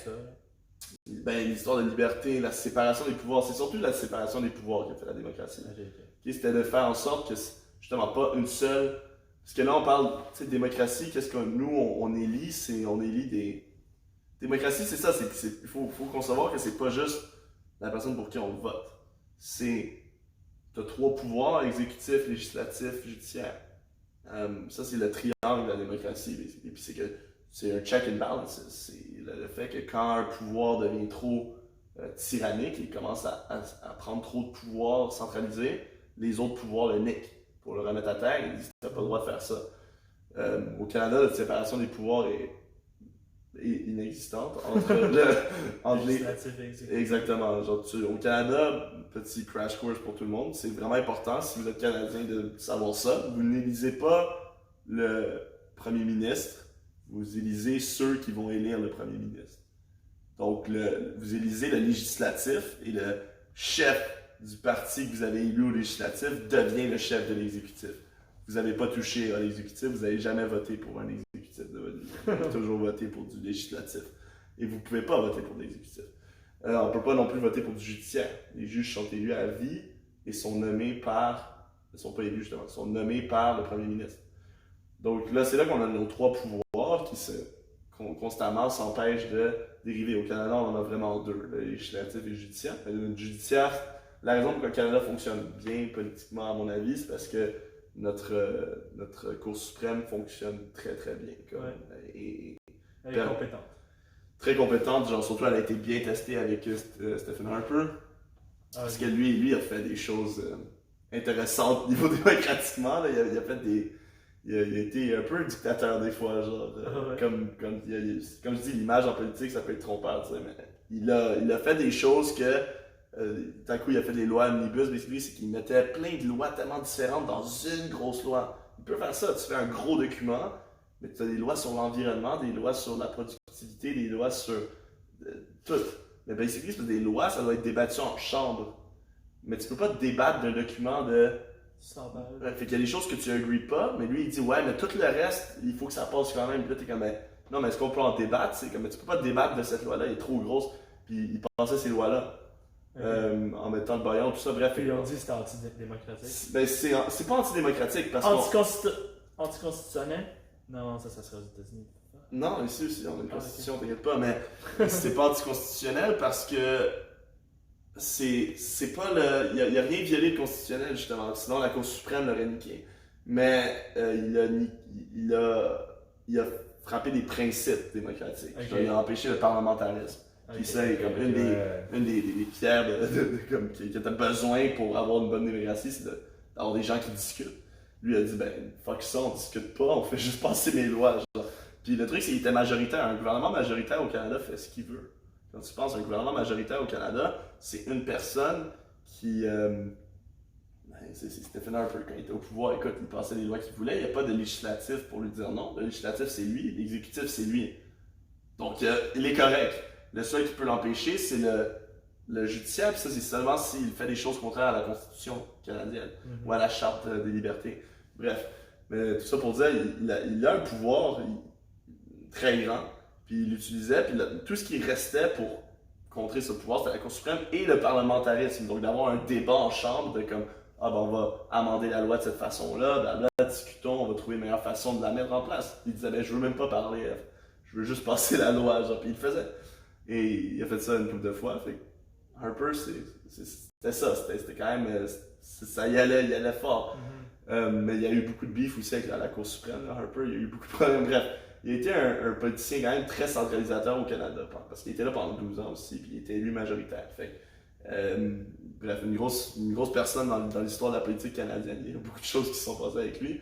ben, l'histoire de liberté, la séparation des pouvoirs, c'est surtout la séparation des pouvoirs qui a fait la démocratie. Okay, c'était de faire en sorte que justement pas une seule. Parce que là, on parle de démocratie, qu'est-ce que nous, on élit, on élit des. Démocratie, c'est ça, il faut concevoir que c'est pas juste la personne pour qui on vote. T'as 3 pouvoirs, exécutif, législatif, judiciaire. Ça, c'est le triangle de la démocratie. Et puis c'est un check and balance. C'est le fait que quand un pouvoir devient trop tyrannique, il commence à prendre trop de pouvoir centralisé, les autres pouvoirs le niquent. Pour le remettre à terre, il dit t'as pas le droit de faire ça. Au Canada, la séparation des pouvoirs est inexistante entre les. Exactement. Genre, au Canada, petit crash course pour tout le monde, c'est vraiment important si vous êtes Canadien de savoir ça. Vous n'élisez pas le premier ministre, vous élisez ceux qui vont élire le premier ministre. Donc, vous élisez le législatif et le chef du parti que vous avez élu au législatif devient le chef de l'exécutif. Vous n'avez pas touché à l'exécutif, vous n'avez jamais voté pour un exécutif de votre vie. Vous avez toujours voté pour du législatif. Et vous ne pouvez pas voter pour l'exécutif. On ne peut pas non plus voter pour du judiciaire. Les juges sont élus à vie et sont nommés par. Ils ne sont pas élus justement, ils sont nommés par le premier ministre. Donc là, c'est là qu'on a nos 3 pouvoirs qui constamment s'empêchent de dériver. Au Canada, on en a vraiment 2, le législatif et le judiciaire. Le judiciaire, la raison pour laquelle le Canada fonctionne bien politiquement, à mon avis, c'est parce que notre Cour suprême fonctionne très très bien. Elle est compétente. Très compétente, genre surtout elle a été bien testée avec Stephen Harper. Parce que lui a fait des choses intéressantes au niveau démocratiquement. Là. Il a été un peu un dictateur des fois, genre. Comme je dis, l'image en politique, ça peut être trompeur, tu sais, mais il a fait des choses que. D'un coup, il a fait des lois omnibus, basically, c'est qu'il mettait plein de lois tellement différentes dans une grosse loi. Il peut faire ça, tu fais un gros document, mais tu as des lois sur l'environnement, des lois sur la productivité, des lois sur tout. Mais basically, c'est des lois, ça doit être débattu en chambre. Mais tu peux pas débattre d'un document de. Fait qu'il y a des choses que tu agrees pas, mais lui il dit ouais, mais tout le reste, il faut que ça passe quand même. Puis là, t'es comme, non, mais est-ce qu'on peut en débattre? C'est comme, tu peux pas débattre de cette loi-là, elle est trop grosse. Puis il pensait ces lois-là. en mettant le baillon, tout ça, bref. Puis ils ont dit que c'était antidémocratique. Ben, c'est pas antidémocratique parce Anticonstitutionnel? Non, ça serait aux États-Unis. Non, ici aussi, on a une constitution, t'inquiète pas, mais c'est pas anticonstitutionnel parce que c'est pas le. Il y a rien violé de constitutionnel, justement, sinon la Cour suprême l'aurait niqué. Mais il a frappé des principes démocratiques. Okay. Il a empêché le parlementarisme. Puis ça, c'est comme une des pierres que tu as besoin pour avoir une bonne démocratie, c'est d'avoir des gens qui discutent. Lui il a dit, ben, fuck ça, on discute pas, on fait juste passer mes lois. Genre. Puis le truc, c'est qu'il était majoritaire. Un gouvernement majoritaire au Canada fait ce qu'il veut. Quand tu penses à un gouvernement majoritaire au Canada, c'est une personne qui. C'est Stephen Harper, quand il était au pouvoir, écoute, il passait les lois qu'il voulait, il n'y a pas de législatif pour lui dire non. Le législatif, c'est lui, l'exécutif, c'est lui. Donc, il est correct. Le seul qui peut l'empêcher, c'est le judiciaire, puis ça, c'est seulement s'il fait des choses contraires à la Constitution canadienne ou à la Charte des libertés. Bref, mais tout ça pour dire, il a un pouvoir très grand, puis il l'utilisait, puis tout ce qui restait pour contrer ce pouvoir, c'était la Cour suprême et le parlementarisme. Donc, d'avoir un débat en chambre de comme, ah ben on va amender la loi de cette façon-là, blablabla, discutons, on va trouver une meilleure façon de la mettre en place. Il disait, ben je veux même pas parler, je veux juste passer la loi, genre, puis il le faisait. Et il a fait ça une couple de fois, fait Harper, c'était ça, c'était quand même, ça y allait fort. Mais il y a eu beaucoup de beef aussi avec la Cour suprême, là, Harper, il y a eu beaucoup de problèmes, bref. Il a été un politicien quand même très centralisateur au Canada, parce qu'il était là pendant 12 ans aussi, puis il était élu majoritaire. Fait bref, une grosse personne dans l'histoire de la politique canadienne. Il y a beaucoup de choses qui se sont passées avec lui.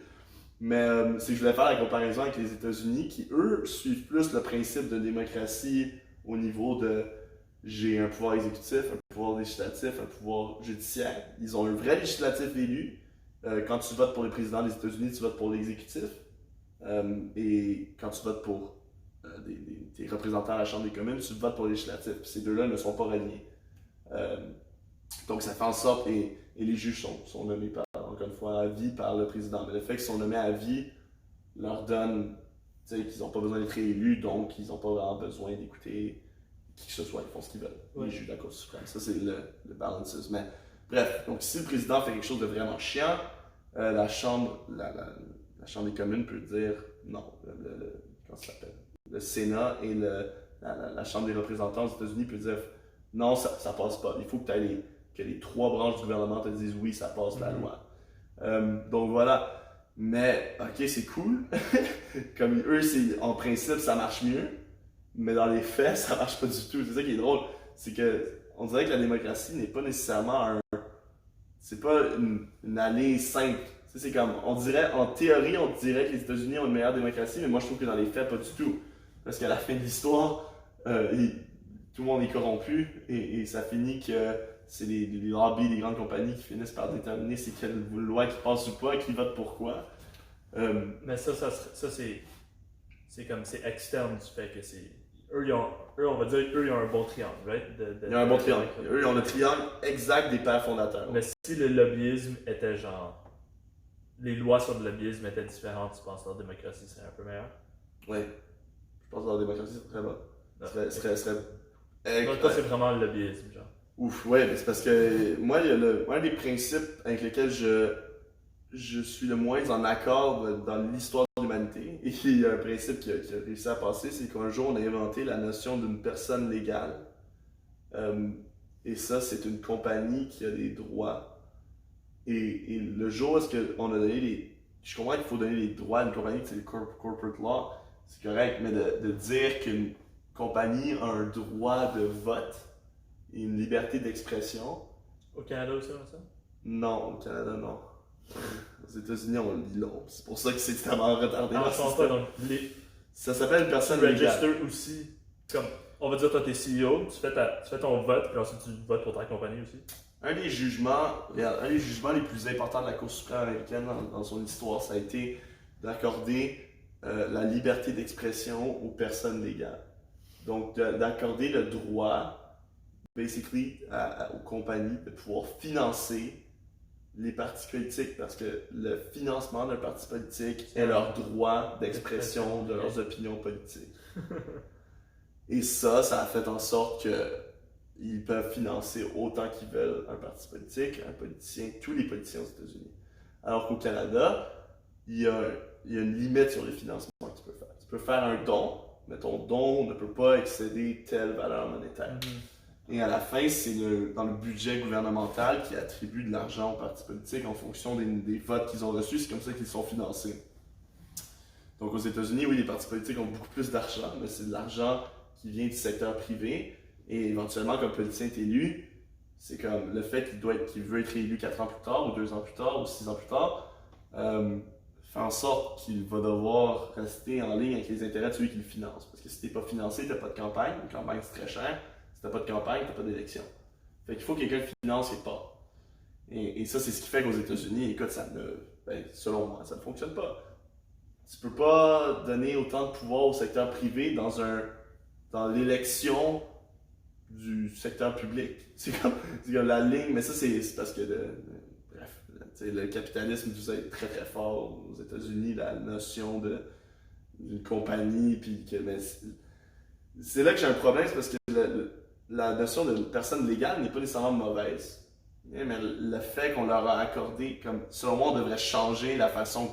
Mais c'est que je voulais faire la comparaison avec les États-Unis qui, eux, suivent plus le principe de démocratie au niveau de j'ai un pouvoir exécutif, un pouvoir législatif, un pouvoir judiciaire. Ils ont un vrai législatif élu. Quand tu votes pour le président des États-Unis, tu votes pour l'exécutif. Et quand tu votes pour tes représentants à la Chambre des communes, tu votes pour le législatif. Puis ces deux-là ne sont pas reliés. Donc ça fait en sorte, et les juges sont nommés encore une fois à vie par le président. Mais le fait qu'ils sont nommés à vie leur donne qu'ils n'ont pas besoin d'être réélus, donc ils n'ont pas vraiment besoin d'écouter qui que ce soit, ils font ce qu'ils veulent. Les juges de la Cour suprême. Ça, c'est le balances. Mais bref, donc si le président fait quelque chose de vraiment chiant, la Chambre des communes peut dire non. Comment ça s'appelle? Le Sénat et la Chambre des représentants aux États-Unis peut dire non, ça passe pas. Il faut que les trois branches du gouvernement te disent oui, ça passe la loi. Donc voilà. Mais ok, c'est cool. Comme eux, en principe, ça marche mieux. Mais dans les faits, ça marche pas du tout. C'est ça qui est drôle. C'est que on dirait que la démocratie n'est pas nécessairement c'est pas une allée simple. C'est comme, on dirait, en théorie, on dirait que les États-Unis ont une meilleure démocratie, mais moi je trouve que dans les faits, pas du tout. Parce qu'à la fin de l'histoire, tout le monde est corrompu et ça finit que c'est les lobbies, les grandes compagnies qui finissent par déterminer c'est quelle loi qui passe ou pas, qui vote pourquoi. Mais ça c'est comme, c'est externe du fait que c'est. Eux, on va dire, eux, ils ont un bon triangle, right? Ils ont un bon triangle. Eux, ils ont le triangle exact des pères fondateurs. Mais si le lobbyisme était genre. Les lois sur le lobbyisme étaient différentes, tu penses que leur démocratie serait un peu meilleure? Oui. Je pense que leur démocratie serait très bonne. Serait donc, toi, c'est vraiment le lobbyisme, genre. Ouf, ouais, mais c'est parce que moi, il y a un des principes avec lesquels je suis le moins en accord dans l'histoire de l'humanité, et il y a un principe qui a réussi à passer, c'est qu'un jour, on a inventé la notion d'une personne légale. Et ça, c'est une compagnie qui a des droits. Et le jour où est-ce qu'on a donné les... Je comprends qu'il faut donner les droits à une compagnie, c'est le corporate law, c'est correct, mais de dire qu'une compagnie a un droit de vote et une liberté d'expression... Au Canada aussi, ça? Non, au Canada, non. Aux États-Unis, on le dit long. C'est pour ça que c'est tellement retardé. Ah, je pense pas, donc ça s'appelle une personne légale. Tu register aussi, comme, on va dire, toi, t'es CEO, tu fais ton vote, puis ensuite tu votes pour ta compagnie aussi. Un des jugements les plus importants de la Cour suprême américaine dans son histoire, ça a été d'accorder la liberté d'expression aux personnes légales. Donc, d'accorder le droit, basically, aux compagnies de pouvoir financer les partis politiques, parce que le financement d'un parti politique est leur droit d'expression de leurs opinions politiques. Et ça a fait en sorte que ils peuvent financer autant qu'ils veulent un parti politique, un politicien, tous les politiciens aux États-Unis. Alors qu'au Canada, il y a une limite sur les financements que tu peux faire. Tu peux faire un don, mais ton don ne peut pas excéder telle valeur monétaire. Et à la fin, c'est dans le budget gouvernemental qui attribue de l'argent aux partis politiques en fonction des votes qu'ils ont reçus. C'est comme ça qu'ils sont financés. Donc aux États-Unis, oui, les partis politiques ont beaucoup plus d'argent, mais c'est de l'argent qui vient du secteur privé. Et éventuellement, comme politicien est élu, c'est comme le fait qu'il veut être élu 4 ans plus tard, ou 2 ans plus tard, ou 6 ans plus tard, fait en sorte qu'il va devoir rester en ligne avec les intérêts de celui qui le finance. Parce que si t'es pas financé, t'as pas de campagne. Une campagne, c'est très cher. Si t'as pas de campagne, t'as pas d'élection. Fait qu'il faut que quelqu'un finance quelque part. Et ça, c'est ce qui fait qu'aux États-Unis, écoute, selon moi, ça ne fonctionne pas. Tu peux pas donner autant de pouvoir au secteur privé dans l'élection du secteur public. C'est comme la ligne, mais ça c'est parce que le capitalisme tout ça est très très fort aux États-Unis, la notion d'une compagnie, puis que c'est là que j'ai un problème, c'est parce que la notion de personne légale n'est pas nécessairement mauvaise. Mais le fait qu'on leur a accordé, comme selon moi, on devrait changer la façon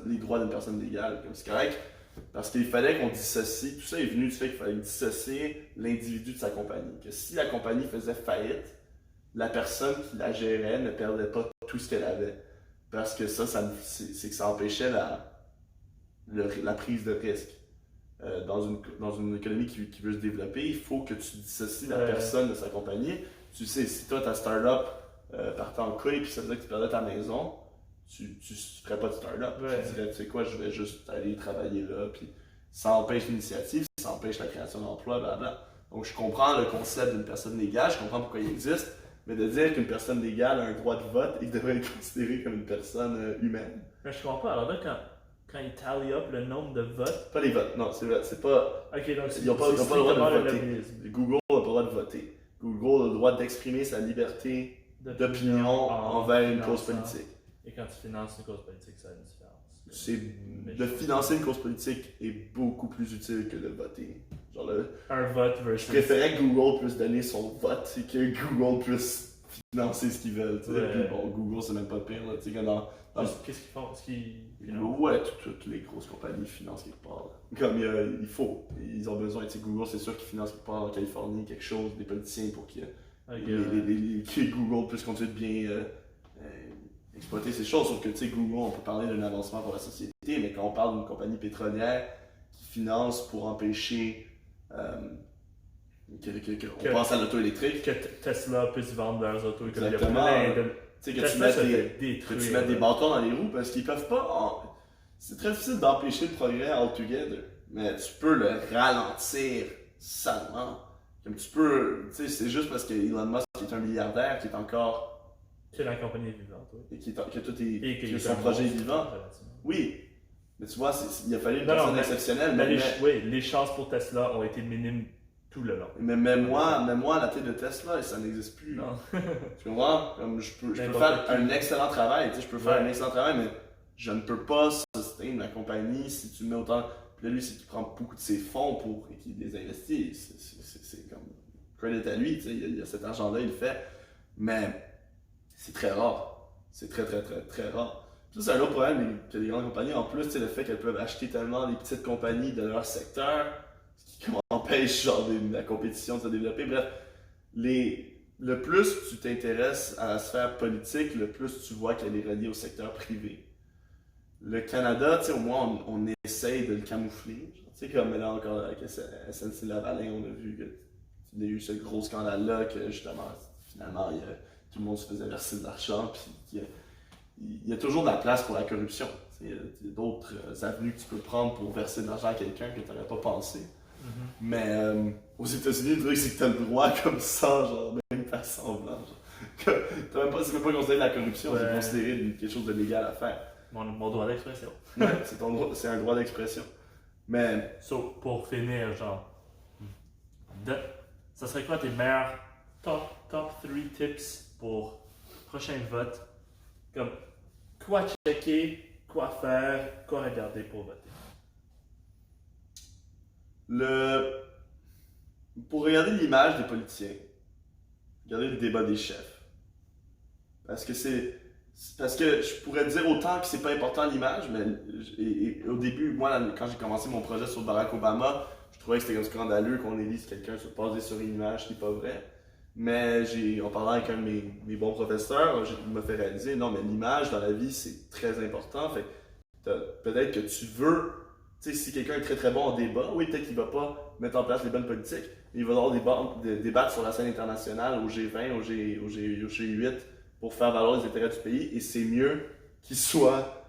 les droits d'une personne légale. Comme c'est correct, parce qu'il fallait qu'on dissocie, tout ça est venu du fait qu'il fallait dissocier l'individu de sa compagnie. Que si la compagnie faisait faillite, la personne qui la gérait ne perdait pas tout ce qu'elle avait. Parce que c'est que ça empêchait la prise de risque. Dans une économie qui veut se développer, il faut que tu dissocies la personne de sa compagnie. Tu sais, si toi, ta start-up partait en couille puis ça faisait que tu perdais ta maison, tu ferais pas de start-up. Tu dirais, tu sais quoi, je vais juste aller travailler là, puis ça empêche l'initiative, ça empêche la création d'emplois, blablabla. Donc je comprends le concept d'une personne légale, je comprends pourquoi il existe, mais de dire qu'une personne légale a un droit de vote, il devrait être considéré comme une personne humaine. Mais je comprends pas. Alors là, quand ils tally up le nombre de votes. Pas les votes, non, c'est pas. Ok, donc ils n'ont pas le droit de voter. Google n'a pas le droit de voter. Google a le droit d'exprimer sa liberté d'opinion envers une cause politique. Et quand tu finances une cause politique, ça a une différence. De financer une cause politique est beaucoup plus utile que de voter. Genre un vote versus. Je préférais que Google puisse donner son vote et que Google puisse financer ce qu'ils veulent. Puis bon, Google, c'est même pas pire. Qu'est-ce qu'ils font? Ouais, toutes les grosses compagnies financent quelque part. Comme il faut. Ils ont besoin. Google, c'est sûr qu'ils financent quelque part en Californie, quelque chose, des politiciens pour que Google puisse continuer de bien exploiter ces choses. Sauf que Google, on peut parler d'un avancement pour la société, mais quand on parle d'une compagnie pétrolière qui finance pour empêcher on pense à l'auto électrique. Que Tesla puisse vendre leurs autos. Exactement. Que tu mettes des bâtons dans les roues parce qu'ils peuvent pas. C'est très difficile d'empêcher le progrès altogether, mais tu peux le ralentir salement. Comme tu peux. C'est juste parce que Elon Musk est un milliardaire qui est encore. Que la compagnie est vivante, oui. Et que son projet est vivant. Oui. Mais tu vois, il a fallu une personne exceptionnelle. Les chances pour Tesla ont été minimes tout le long. Mais même moi, à la tête de Tesla, ça n'existe plus. Non. Tu comprends? Comme je peux faire un excellent travail, je peux faire un excellent travail, mais je ne peux pas sustain la compagnie si tu mets autant. Puis là, lui, c'est qu'il prend beaucoup de ses fonds et qu'il les investit. C'est comme credit à lui, il y a cet argent-là, il le fait. Mais c'est très rare. C'est très, très, très, très rare. Ça, c'est un autre problème que les grandes compagnies, en plus, le fait qu'elles peuvent acheter tellement les petites compagnies de leur secteur, ce qui empêche la compétition de se développer. Bref, le plus tu t'intéresses à la sphère politique, le plus tu vois qu'elle est reliée au secteur privé. Le Canada, au moins, on essaye de le camoufler. Comme là encore avec SNC-Lavalin, on a vu qu'il y a eu ce gros scandale-là, que justement, finalement, tout le monde se faisait verser de l'argent, puis il y a toujours de la place pour la corruption. Il y a d'autres avenues que tu peux prendre pour verser de l'argent à quelqu'un que tu n'aurais pas pensé. Mais aux États-Unis, le truc, c'est que tu as le droit comme ça, genre, même faire semblant. C'est même pas considéré de la corruption, c'est considéré quelque chose de légal à faire. Mon droit d'expression. Ouais, c'est un droit d'expression. Mais. Pour finir, ça serait quoi tes meilleurs top 3 tips pour prochain vote? Comme quoi checker, quoi faire, quoi regarder pour voter? Pour regarder l'image des politiciens, regardez le débat des chefs. Parce que je pourrais dire autant que c'est pas important l'image, mais au début, moi, quand j'ai commencé mon projet sur Barack Obama, je trouvais que c'était comme scandaleux qu'on élise quelqu'un se baser sur une image qui n'est pas vraie. Mais en parlant avec un de mes bons professeurs, il m'a fait réaliser, non, mais l'image dans la vie, c'est très important. Fait peut-être que tu veux, tu sais, si quelqu'un est très très bon en débat, oui, peut-être qu'il va pas mettre en place les bonnes politiques, mais il va devoir débattre sur la scène internationale, au G20, au G8, pour faire valoir les intérêts du pays, et c'est mieux qu'il soit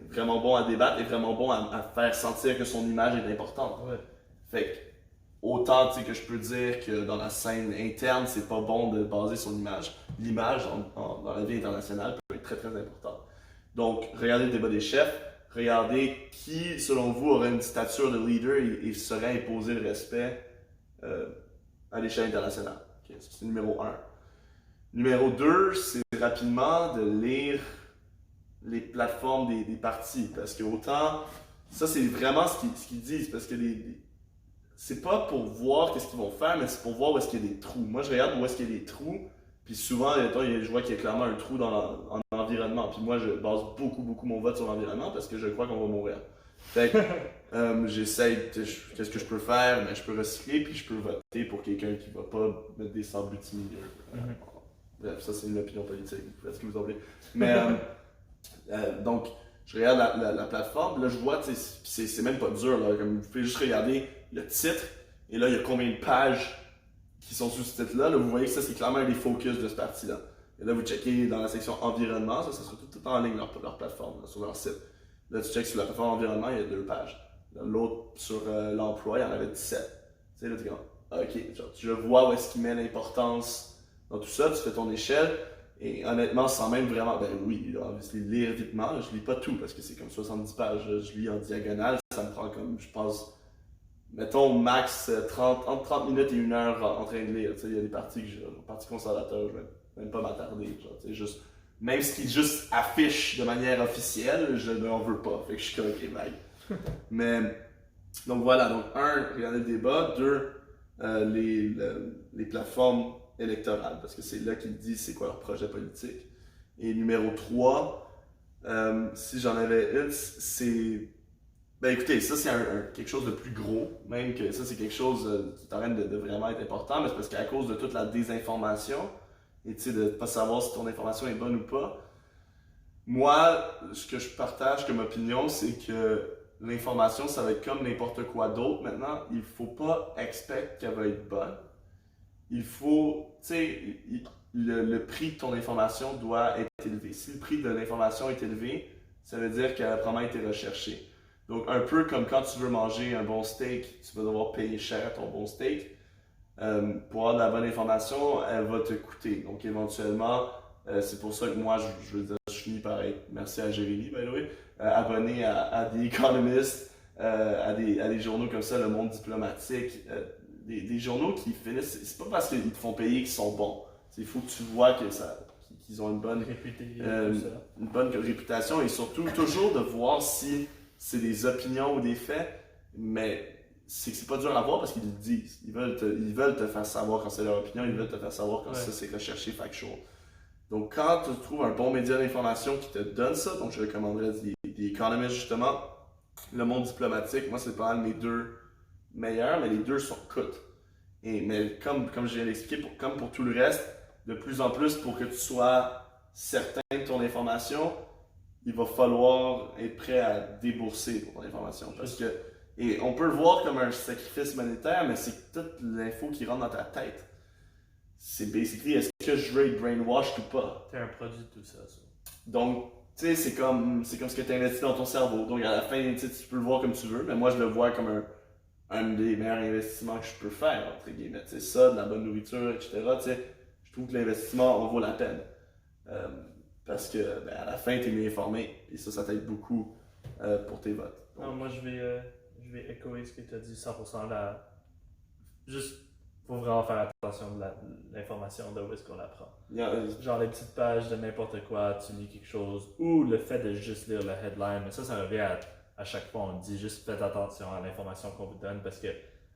vraiment bon à débattre et vraiment bon à faire sentir que son image est importante. Ouais. Fait que, autant que je peux dire que dans la scène interne, c'est pas bon de baser son image. L'image dans la vie internationale peut être très très importante. Donc, regardez le débat des chefs, regardez qui, selon vous, aurait une stature de leader et serait imposé le respect à l'échelle internationale. Okay, c'est numéro 1. Numéro 2, c'est rapidement de lire les plateformes des partis. Parce que autant, ça c'est vraiment ce qu'ils disent. Parce que c'est pas pour voir qu'est-ce qu'ils vont faire, mais c'est pour voir où est-ce qu'il y a des trous. Moi, je regarde où est-ce qu'il y a des trous, puis souvent, je vois qu'il y a clairement un trou dans l'environnement. Puis moi, je base beaucoup mon vote sur l'environnement parce que je crois qu'on va mourir. Fait que j'essaye, qu'est-ce que je peux faire? Ben, je peux recycler, puis je peux voter pour quelqu'un qui va pas mettre des sables bitumineux. Bref, ça c'est une opinion politique, vous faites ce que vous en voulez. Mais donc, je regarde la plateforme, là je vois, c'est même pas dur, là, comme vous pouvez juste regarder le titre, et là il y a combien de pages qui sont sous ce titre-là. Là, vous voyez que ça c'est clairement un des focus de ce parti-là. Et là vous checkez dans la section environnement, ça sera tout en ligne leur plateforme, là, sur leur site. Là tu checkes sur la plateforme environnement, il y a 2 pages. L'autre sur l'emploi, il y en avait 17. Tu sais, là tu dis, ok, genre, je vois où est-ce qu'il met l'importance dans tout ça, tu fais ton échelle, et honnêtement, sans même vraiment, ben oui, obviously, lire vitement, je lis pas tout, parce que c'est comme 70 pages, je lis en diagonale, ça me prend comme, je pense, mettons, max entre 30 minutes et 1 heure en train de lire, tu sais, il y a des parties parti conservateur, je vais même pas m'attarder, genre, tu sais, juste, même ce qui juste affiche de manière officielle, je n'en veux pas, fait que je suis comme, ok, bye. Mais, donc voilà, donc 1, regarder le débat, 2, les plateformes électorales, parce que c'est là qu'ils disent c'est quoi leur projet politique. Et numéro 3, si j'en avais une, c'est... Ben écoutez, ça c'est quelque chose de plus gros, même que ça c'est quelque chose qui est en train de vraiment être important, mais c'est parce qu'à cause de toute la désinformation, et tu sais, de ne pas savoir si ton information est bonne ou pas, moi, ce que je partage comme opinion, c'est que l'information, ça va être comme n'importe quoi d'autre. Maintenant, il ne faut pas expect qu'elle va être bonne. Il faut, tu sais, le prix de ton information doit être élevé. Si le prix de l'information est élevé, ça veut dire qu'elle a probablement été recherchée. Donc, un peu comme quand tu veux manger un bon steak, tu vas devoir payer cher ton bon steak. Pour avoir de la bonne information, elle va te coûter. Donc, éventuellement, c'est pour ça que moi, je veux dire, je finis par être, merci à Jérémy, by the way, abonné à The Economist, à des journaux comme ça, Le Monde diplomatique, des journaux qui finissent, c'est pas parce qu'ils te font payer qu'ils sont bons. Il faut que tu vois qu'ils ont une bonne réputation, et surtout toujours de voir si c'est des opinions ou des faits, mais c'est pas dur à voir parce qu'ils le disent. Ils veulent te faire savoir quand c'est leur opinion, ils veulent te faire savoir quand ça c'est recherché factual. Donc quand tu trouves un bon média d'information qui te donne ça, donc je recommanderais The Economist justement, Le Monde diplomatique, moi c'est pas mal mes 2 meilleurs, mais les 2 sont coûtent. Mais comme je viens d'expliquer, comme pour tout le reste, de plus en plus, pour que tu sois certain de ton information, il va falloir être prêt à débourser pour ton information. Et on peut le voir comme un sacrifice monétaire, mais c'est toute l'info qui rentre dans ta tête. C'est basically, est-ce que je veux être brainwashed ou pas? C'est un produit de tout ça. Donc, tu sais, c'est comme ce que tu investis dans ton cerveau. Donc, à la fin, tu peux le voir comme tu veux, mais moi, je le vois comme un des meilleurs investissements que je peux faire, entre guillemets. Tu sais, ça, de la bonne nourriture, etc. Tu sais, je trouve que l'investissement en vaut la peine. Parce que, à la fin, tu es mieux informé. Et ça t'aide beaucoup pour tes votes. Donc, non, moi, je vais échoer ce que tu as dit 100% là. Juste, faut vraiment faire attention de l'information, de où est-ce qu'on la prend. Genre les petites pages de n'importe quoi, tu lis quelque chose, ou le fait de juste lire le headline, mais ça revient à chaque fois, on dit juste faites attention à l'information qu'on vous donne parce que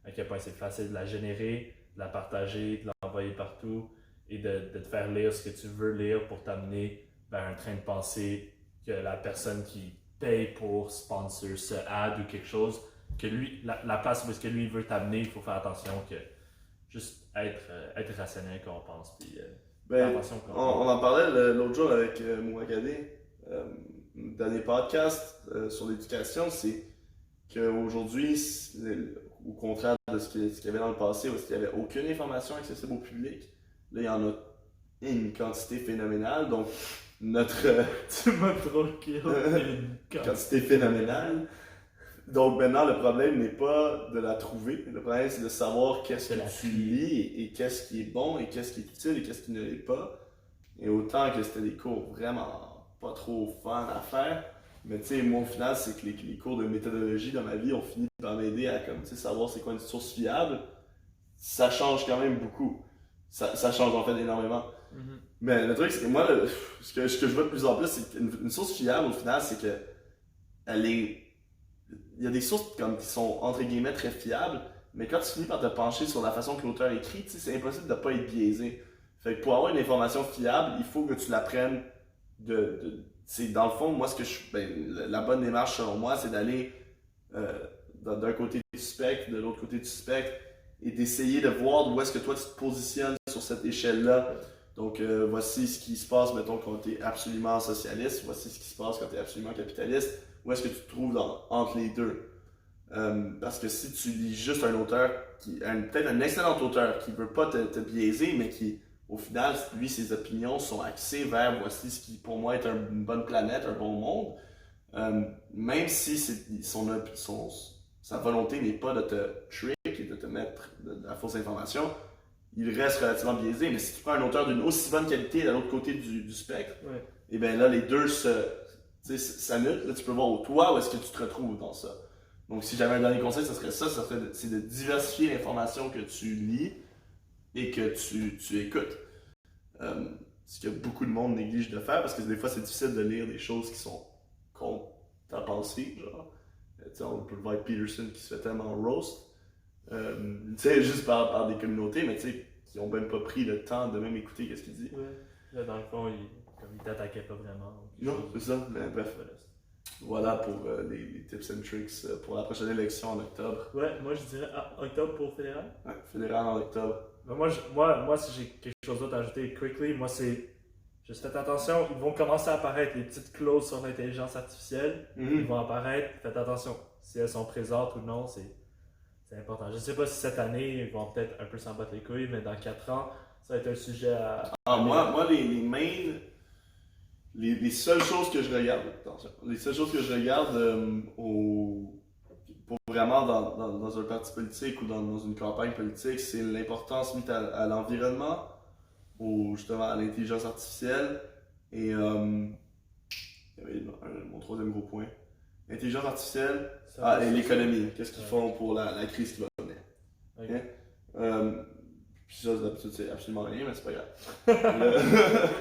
à quel point c'est facile de la générer, de la partager, de envoyer partout et de te faire lire ce que tu veux lire pour t'amener vers un train de pensée que la personne qui paye pour sponsor ce ad ou quelque chose, que lui, la place où est-ce que lui veut t'amener, il faut faire attention que juste être rationnel quand on pense. Puis, on en parlait l'autre jour avec Mouakadé, dans les podcasts sur l'éducation, c'est qu'aujourd'hui, au contraire de ce qu'il y avait dans le passé, où il n'y avait aucune information accessible au public, là, il y en a une quantité phénoménale. Donc, tu m'as trop kill. Une quantité phénoménale. Donc, maintenant, le problème n'est pas de la trouver. Le problème, c'est de savoir qu'est-ce que tu lis et qu'est-ce qui est bon et qu'est-ce qui est utile et qu'est-ce qui ne l'est pas. Et autant que c'était des cours vraiment pas trop fun à faire. Mais tu sais, moi, au final, c'est que les cours de méthodologie dans ma vie ont fini par m'aider à savoir c'est quoi une source fiable. Ça change quand même beaucoup. Ça change en fait énormément. Mm-hmm. Mais le truc, c'est que moi, ce que je vois de plus en plus, c'est qu'une source fiable, au final, c'est que il y a des sources qui sont entre guillemets très fiables, mais quand tu finis par te pencher sur la façon que l'auteur écrit, c'est impossible de ne pas être biaisé. Fait que pour avoir une information fiable, il faut que tu la prennes c'est dans le fond, moi, la bonne démarche selon moi, c'est d'aller d'un côté du spectre, de l'autre côté du spectre, et d'essayer de voir où est-ce que toi tu te positionnes sur cette échelle-là. Donc, voici ce qui se passe, mettons, quand tu es absolument socialiste, voici ce qui se passe quand tu es absolument capitaliste, où est-ce que tu te trouves entre les deux. Parce que si tu lis juste un auteur, peut-être un excellent auteur qui ne veut pas te biaiser, mais qui, au final, lui, ses opinions sont axées vers voici ce qui, pour moi, est une bonne planète, un bon monde, même si sa volonté n'est pas de te trick et de te mettre de la fausse information, il reste relativement biaisé. Mais si tu prends un auteur d'une aussi bonne qualité de l'autre côté du spectre, et bien là, les deux s'annulent. Là, tu peux voir toi où est-ce que tu te retrouves dans ça. Donc, si j'avais un dernier conseil, c'est de diversifier l'information que tu lis et que tu écoutes. Ce que beaucoup de monde néglige de faire, parce que des fois, c'est difficile de lire des choses qui sont contre ta pensée, genre. On peut voir Peterson qui se fait tellement roast, juste par des communautés, mais qui n'ont même pas pris le temps de même écouter ce qu'il dit. Ouais. Là, dans le fond, il t'attaquait pas vraiment. Non, c'est ça, mais bref. Voilà pour les tips and tricks pour la prochaine élection en octobre. Ouais, moi je dirais octobre pour fédéral. Ouais, fédéral en octobre. Ben moi, si j'ai quelque chose d'autre à ajouter quickly, moi c'est. Juste faites attention, ils vont commencer à apparaître les petites clauses sur l'intelligence artificielle. Ils vont apparaître, faites attention. Si elles sont présentes ou non, c'est important. Je ne sais pas si cette année, ils vont peut-être un peu s'en battre les couilles, mais dans 4 ans, ça va être un sujet à. Moi, les seules choses que je regarde, pour vraiment dans un parti politique ou dans une campagne politique, c'est l'importance mise à l'environnement, justement à l'intelligence artificielle et mon troisième gros point, l'intelligence artificielle et l'économie. Qu'est-ce qu'ils font pour la crise qui va venir. Okay? Puis ça, d'habitude, c'est absolument rien, mais c'est pas grave.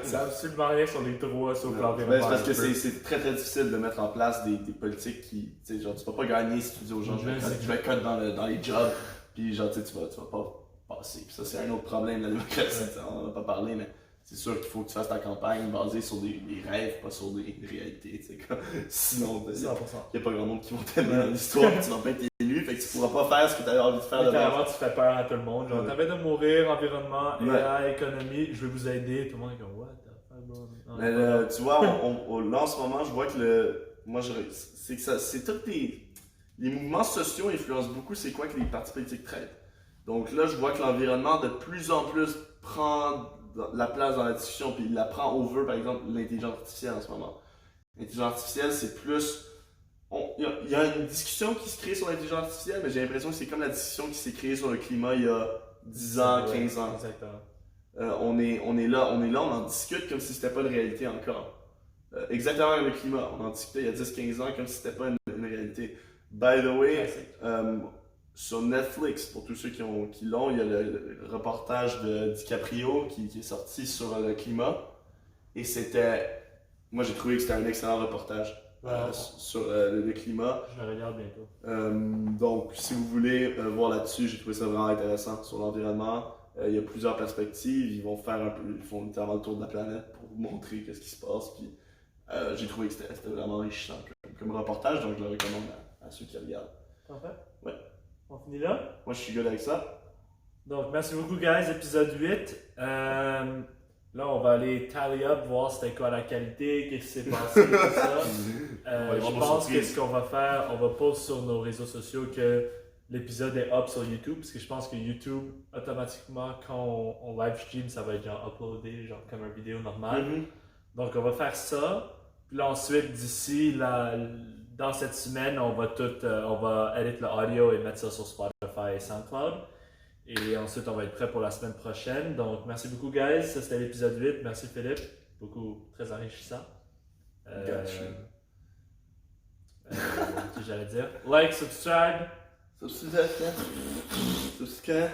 C'est absolument rien sur les droits, sur l'environnement. C'est parce que c'est très très difficile de mettre en place des politiques qui, tu sais, genre, tu vas pas gagner si tu dis aux gens, je vais cut dans les jobs, puis genre, tu vas pas passer. Puis ça, c'est un autre problème de la démocratie, on en a pas parlé, mais c'est sûr qu'il faut que tu fasses ta campagne basée sur des rêves, pas sur des réalités, tu sais, sinon, il n'y a pas grand monde qui va t'aimer dans l'histoire, tu vas pas être élu, fait que tu pourras pas faire ce que tu avais envie de faire. Clairement, tu fais peur à tout le monde, genre, t'avais de mourir, environnement, AI, économie, je vais vous aider, tout le monde est comme, what the fuck, bro? Mais tu vois, là en ce moment, je vois que c'est tous les mouvements sociaux influencent beaucoup c'est quoi que les partis politiques traitent. Donc là, je vois que l'environnement de plus en plus prend la place dans la discussion, puis il la prend over, par exemple, l'intelligence artificielle en ce moment. L'intelligence artificielle, c'est plus... Il y a une discussion qui se crée sur l'intelligence artificielle, mais j'ai l'impression que c'est comme la discussion qui s'est créée sur le climat il y a 10 ans, 15 ans. Exactement. On est là, on en discute comme si c'était pas une réalité encore. Exactement avec le climat, on en discutait il y a 10-15 ans comme si c'était pas une réalité. By the way, sur Netflix, pour tous ceux qui l'ont, il y a le reportage de DiCaprio qui est sorti sur le climat. Et moi j'ai trouvé que c'était un excellent reportage sur le climat. Je le regarde bientôt. Donc si vous voulez voir là-dessus, j'ai trouvé ça vraiment intéressant sur l'environnement. Il y a plusieurs perspectives, ils font littéralement le tour de la planète pour vous montrer qu'est-ce qui se passe. Puis j'ai trouvé que c'était vraiment enrichissant comme reportage, donc je le recommande à ceux qui regardent. Parfait. Ouais. On finit là? Moi je suis good avec ça. Donc merci beaucoup guys, épisode 8. Là on va aller tally up, voir c'était quoi la qualité, qu'est-ce qui s'est passé, tout ça. Je pense que ce qu'on va faire, on va poster sur nos réseaux sociaux que l'épisode est up sur YouTube, parce que je pense que YouTube, automatiquement, quand on live stream, ça va être genre uploadé, genre comme une vidéo normale. Donc on va faire ça. Puis là ensuite, d'ici dans cette semaine, on va edit le audio et mettre ça sur Spotify et SoundCloud. Et ensuite, on va être prêt pour la semaine prochaine. Donc merci beaucoup guys, ça c'était l'épisode 8. Merci Philippe, beaucoup, très enrichissant. Qu'est-ce que j'allais dire? Like, subscribe.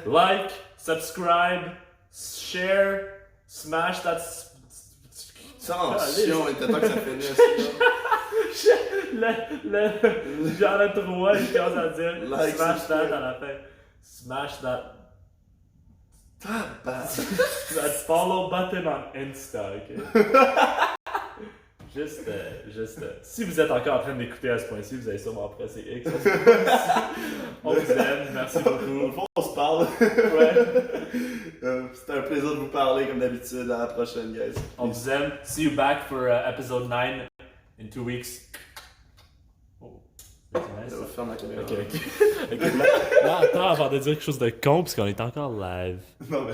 Like, subscribe, share, smash that. Attention, il était temps que ça finisse. Genre le 3, je commence à dire Like, smash subscribe. that à la fin. Smash that follow button on Insta, ok? Juste, si vous êtes encore en train d'écouter à ce point-ci, vous allez sûrement presser X. On vous aime, merci beaucoup. Au fond, on se parle. Ouais. C'était un plaisir de vous parler comme d'habitude. À la prochaine, guys. On vous aime. See you back for episode 9 in 2 weeks. Oh, c'est nice. Je vais fermer la caméra. Ok. Là, attends avant de dire quelque chose de con, parce qu'on est encore live. Non, mais